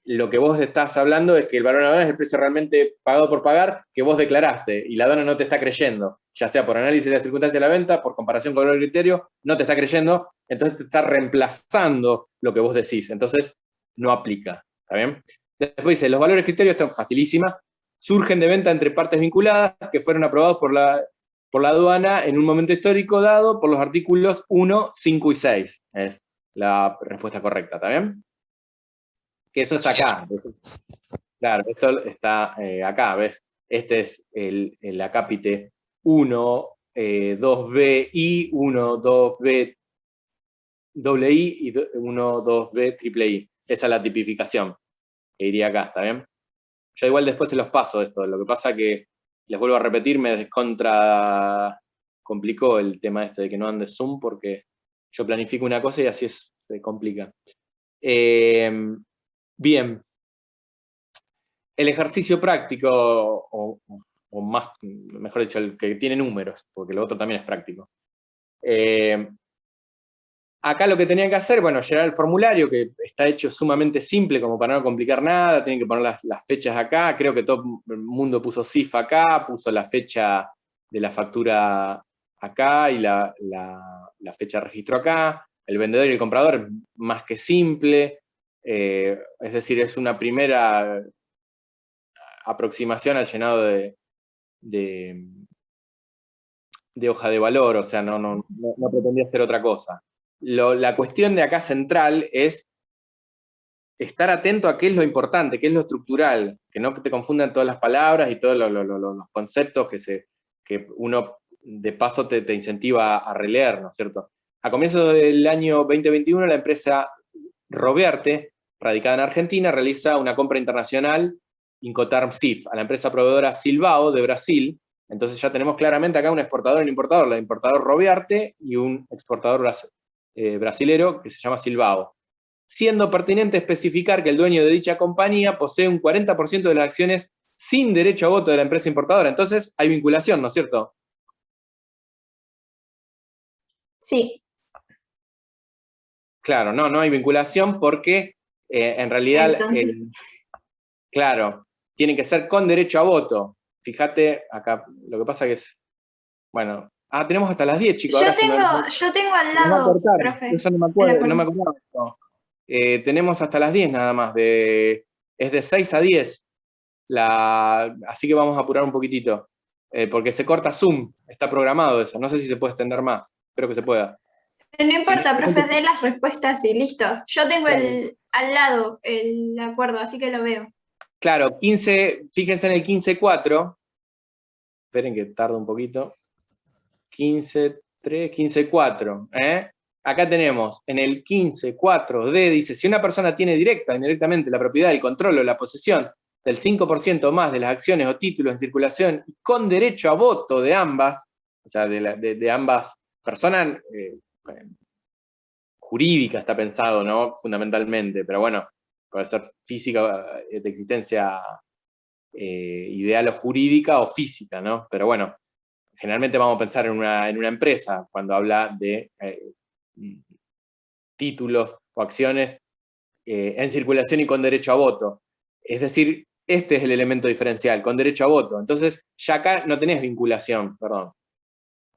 lo que vos estás hablando es que el valor de la aduana es el precio realmente pagado por pagar que vos declaraste y la aduana no te está creyendo, ya sea por análisis de la circunstancia de la venta, por comparación con el valor criterio, no te está creyendo, entonces te está reemplazando lo que vos decís, entonces no aplica, ¿está bien? Después dice, los valores criterios, esto es facilísima, surgen de venta entre partes vinculadas que fueron aprobados por la aduana en un momento histórico dado por los artículos 1, 5 y 6. Es la respuesta correcta, ¿está bien? Que eso está acá. Claro, esto está acá, ¿ves? Este es el acápite 1, 2B I, 1, 2B doble I y 1, 2B triple I. Esa es la tipificación que iría acá, ¿está bien? Yo igual después se los paso esto, lo que pasa que, les vuelvo a repetir, me descontra complicó el tema este de que no ande Zoom, porque yo planifico una cosa y así se complica. Bien. El ejercicio práctico, o más, mejor dicho, el que tiene números, porque lo otro también es práctico. Acá lo que tenían que hacer, bueno, llenar el formulario, que está hecho sumamente simple, como para no complicar nada, tienen que poner las fechas acá, creo que todo el mundo puso CIF acá, puso la fecha de la factura acá y la fecha de registro acá, el vendedor y el comprador es más que simple, es decir, es una primera aproximación al llenado de hoja de valor, o sea, no pretendía hacer otra cosa. La cuestión de acá central es estar atento a qué es lo importante, qué es lo estructural, que no te confundan todas las palabras y todos los conceptos que uno de paso te incentiva a releer, ¿no es cierto? A comienzos del año 2021, la empresa Robiarte, radicada en Argentina, realiza una compra internacional Incoterm CIF a la empresa proveedora Silvao de Brasil. Entonces ya tenemos claramente acá un exportador y un importador, el importador Robiarte y un exportador brasilero que se llama Silvao. Siendo pertinente especificar que el dueño de dicha compañía posee un 40% de las acciones sin derecho a voto de la empresa importadora. Entonces hay vinculación, ¿no es cierto? Sí. Claro, no hay vinculación porque en realidad, claro, tiene que ser con derecho a voto. Fíjate, acá lo que pasa que es, bueno, tenemos hasta las 10, chicos. Yo tengo al lado, profe. Eso no me acuerdo, no me acordaba. Tenemos hasta las 10 nada más, es de 6 a 10. Así que vamos a apurar un poquitito, porque se corta Zoom, está programado eso, no sé si se puede extender más, espero que se pueda. No importa, profe, dé las respuestas y listo. Yo tengo al lado el acuerdo, así que lo veo. Claro, 15, fíjense en el 15.4, esperen que tarda un poquito, 15.3, 15.4, Acá tenemos, en el 15.4D, dice, si una persona tiene directa o indirectamente la propiedad, el control o la posesión del 5% más de las acciones o títulos en circulación y con derecho a voto de ambas, o sea, de ambas personas, jurídica está pensado, ¿no? Fundamentalmente, pero bueno, puede ser física de existencia ideal o jurídica o física, ¿no? Pero bueno, generalmente vamos a pensar en una empresa cuando habla de títulos o acciones en circulación y con derecho a voto. Es decir, este es el elemento diferencial, con derecho a voto. Entonces, ya acá no tenés vinculación, perdón.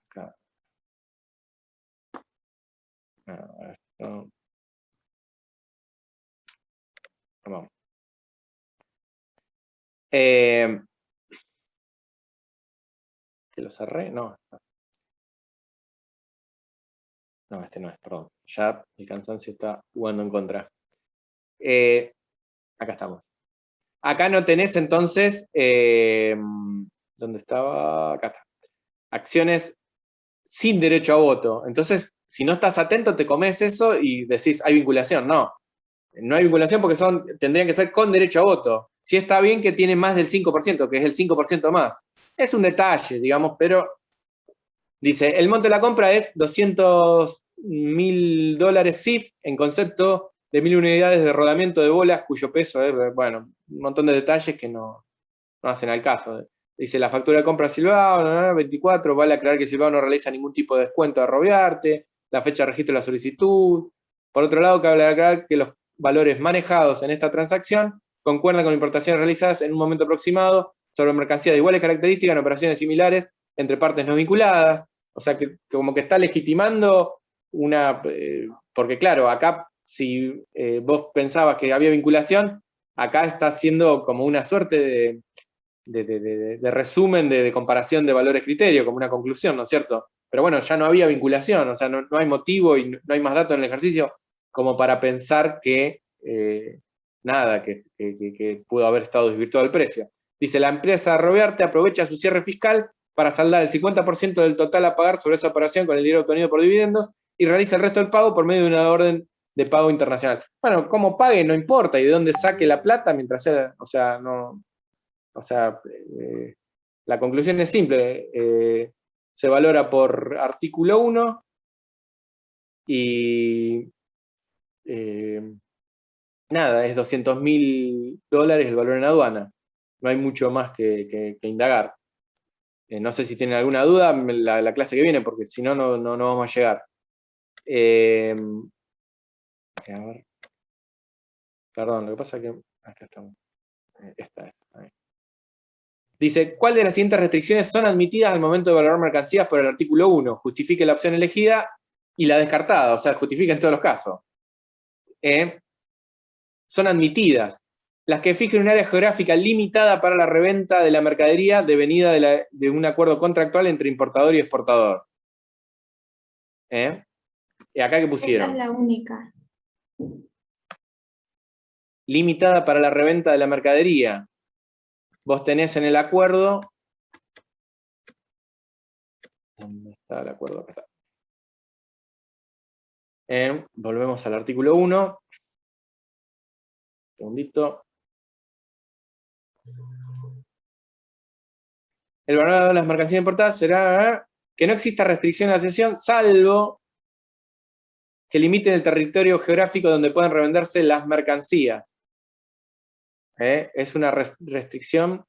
Acá. Vamos. ¿Que lo cerré? No. No, este no es, perdón. Ya el cansancio está jugando en contra. Acá estamos. Acá no tenés entonces, ¿dónde estaba? Acá está. Acciones sin derecho a voto. Entonces, si no estás atento, te comes eso y decís, hay vinculación. No, no hay vinculación porque tendrían que ser con derecho a voto. Sí está bien que tiene más del 5%, que es el 5% más. Es un detalle, digamos, pero dice, el monto de la compra es $200.000 CIF en concepto de 1.000 unidades de rodamiento de bolas cuyo peso es, bueno, un montón de detalles que no hacen al caso. Dice, la factura de compra Silvao, 24, vale aclarar que Silvao no realiza ningún tipo de descuento a Roviarte, la fecha de registro de la solicitud. Por otro lado, cabe aclarar que los valores manejados en esta transacción concuerdan con importaciones realizadas en un momento aproximado sobre mercancías de iguales características en operaciones similares entre partes no vinculadas. O sea, que como que está legitimando una... porque claro, acá si vos pensabas que había vinculación, acá está haciendo como una suerte de resumen, de comparación de valores criterios, como una conclusión, ¿no es cierto? Pero bueno, ya no había vinculación, o sea, no hay motivo y no hay más datos en el ejercicio como para pensar que nada, que pudo haber estado desvirtuado el precio. Dice, la empresa Roviarte aprovecha su cierre fiscal para saldar el 50% del total a pagar sobre esa operación con el dinero obtenido por dividendos y realiza el resto del pago por medio de una orden de pago internacional. Bueno, cómo pague no importa y de dónde saque la plata mientras sea, o sea, no... O sea, la conclusión es simple. Se valora por artículo 1 y nada, es $200.000 el valor en aduana. No hay mucho más que indagar. No sé si tienen alguna duda la clase que viene, porque si no, no vamos a llegar. A ver. Perdón, lo que pasa es que... Acá estamos. Esta. Ahí. Dice, ¿cuál de las siguientes restricciones son admitidas al momento de valorar mercancías por el artículo 1? Justifique la opción elegida y la descartada, o sea, justifica en todos los casos. Son admitidas las que fijen un área geográfica limitada para la reventa de la mercadería devenida de un acuerdo contractual entre importador y exportador. ¿Y acá qué pusieron? Esa es la única. Limitada para la reventa de la mercadería. Vos tenés en el acuerdo... ¿Dónde está el acuerdo? Acá está. Volvemos al artículo 1. Un segundito. El valor de las mercancías importadas será que no exista restricción a la cesión, salvo que limiten el territorio geográfico donde pueden revenderse las mercancías. ¿Es una restricción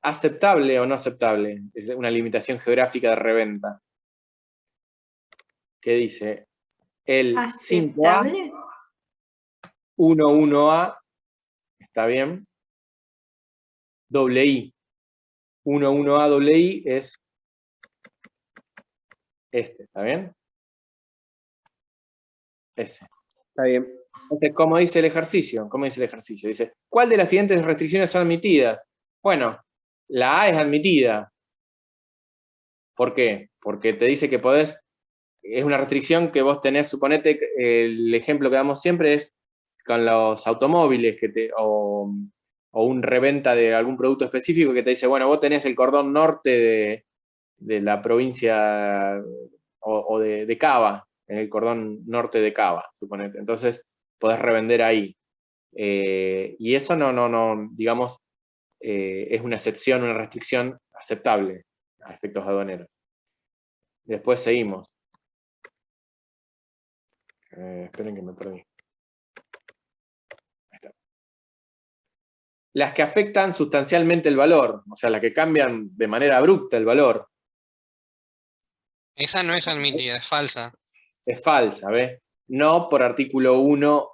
aceptable o no aceptable? Es una limitación geográfica de reventa. ¿Qué dice? El 5A, 11A, está bien. Doble I. 11A doble I es este, ¿está bien? Ese. Está bien. Entonces, ¿cómo dice el ejercicio? ¿Cómo dice el ejercicio? Dice, ¿cuál de las siguientes restricciones son admitidas? Bueno, la A es admitida. ¿Por qué? Porque te dice que podés, es una restricción que vos tenés, suponete, el ejemplo que damos siempre es con los automóviles o un reventa de algún producto específico que te dice, bueno, vos tenés el cordón norte de la provincia o de Cava, en el cordón norte de Cava, suponete. Entonces, podés revender ahí. Y eso no digamos, es una excepción, una restricción aceptable a efectos aduaneros. Después seguimos. Esperen que me perdí. las que afectan sustancialmente el valor, o sea, las que cambian de manera abrupta el valor. Esa no es admitida, es falsa. Es falsa, ¿ves? No por artículo 1,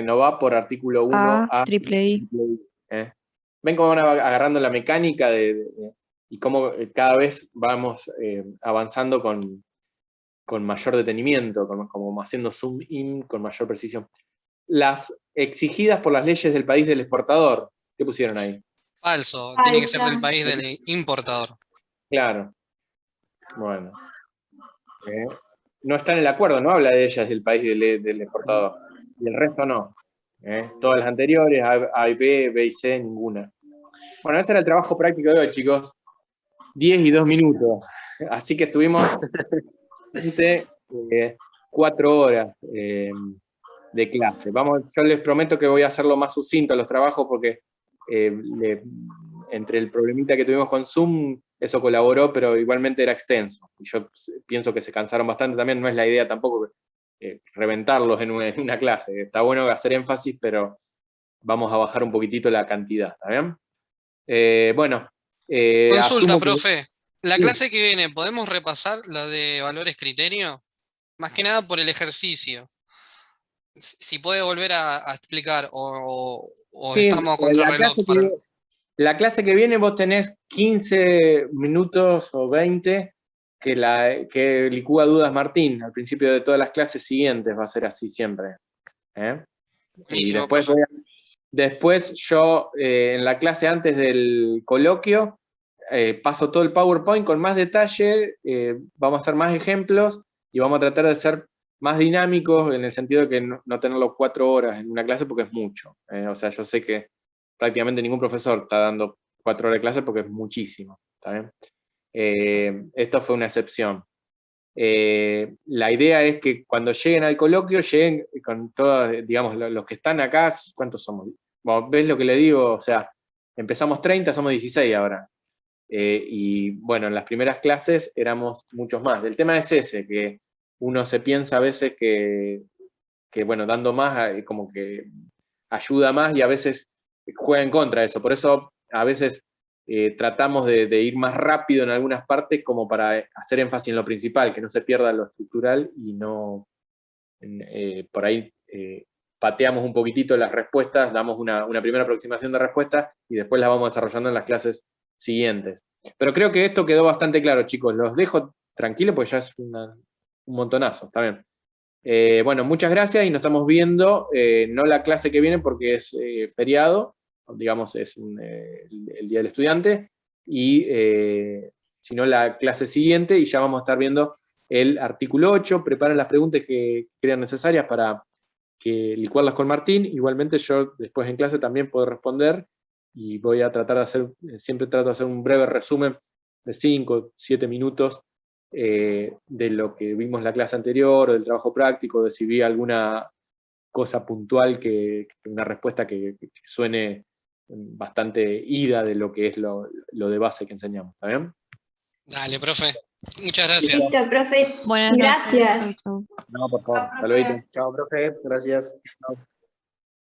no va por artículo 1 a triple I. Ven cómo van agarrando la mecánica y cómo cada vez vamos avanzando con mayor detenimiento, como haciendo zoom in con mayor precisión. Las exigidas por las leyes del país del exportador. ¿Qué pusieron ahí? Falso, tiene que ser del país del importador. Claro. Bueno. No está en el acuerdo, no habla de ellas del país del exportador. Y el resto no. Todas las anteriores, A y B y C, ninguna. Bueno, ese era el trabajo práctico de hoy, chicos. 10 y 2 minutos. Así que estuvimos 4 horas de clase. Yo les prometo que voy a hacerlo más sucinto los trabajos porque entre el problemita que tuvimos con Zoom, eso colaboró, pero igualmente era extenso. Y yo pienso que se cansaron bastante también, no es la idea tampoco reventarlos en una clase. Está bueno hacer énfasis, pero vamos a bajar un poquitito la cantidad, ¿está bien? Bueno. Consulta, profe. La clase que viene, ¿podemos repasar la de valores criterio? Más que nada por el ejercicio. Si puede volver a explicar o sí, estamos contra reloj. La clase que viene vos tenés 15 minutos o 20 que licúa dudas Martín. Al principio de todas las clases siguientes va a ser así siempre. Y después yo en la clase antes del coloquio paso todo el PowerPoint con más detalle, vamos a hacer más ejemplos y vamos a tratar de ser más dinámicos en el sentido de que no tenerlo 4 horas en una clase porque es mucho. O sea, yo sé que prácticamente ningún profesor está dando 4 horas de clase porque es muchísimo. ¿Está bien? Esto fue una excepción. La idea es que cuando lleguen al coloquio, lleguen con todos, digamos, los que están acá, ¿cuántos somos? Bueno, ¿ves lo que le digo? O sea, empezamos 30, somos 16 ahora. Y bueno, en las primeras clases éramos muchos más. El tema es ese, que uno se piensa a veces que bueno, dando más como que ayuda más y a veces juega en contra de eso. Por eso a veces tratamos de ir más rápido en algunas partes como para hacer énfasis en lo principal, que no se pierda lo estructural y no por ahí pateamos un poquitito las respuestas, damos una primera aproximación de respuestas y después las vamos desarrollando en las clases siguientes. Pero creo que esto quedó bastante claro, chicos. Los dejo tranquilos porque ya es un montonazo, está bien. Bueno, muchas gracias y nos estamos viendo, no la clase que viene porque es feriado, digamos es el Día del Estudiante, y sino la clase siguiente y ya vamos a estar viendo el artículo 8, preparen las preguntas que crean necesarias para licuarlas con Martín, igualmente yo después en clase también puedo responder y voy a tratar de hacer, siempre trato de hacer un breve resumen de 5 o 7 minutos de lo que vimos en la clase anterior, o del trabajo práctico, de si vi alguna cosa puntual, una respuesta que suene bastante ida de lo que es lo de base que enseñamos. ¿Está bien? Dale, profe. Muchas gracias. Listo, profe. Buenas gracias. Noches. No, por favor. Hasta luego. Chao, profe. Gracias. Chao.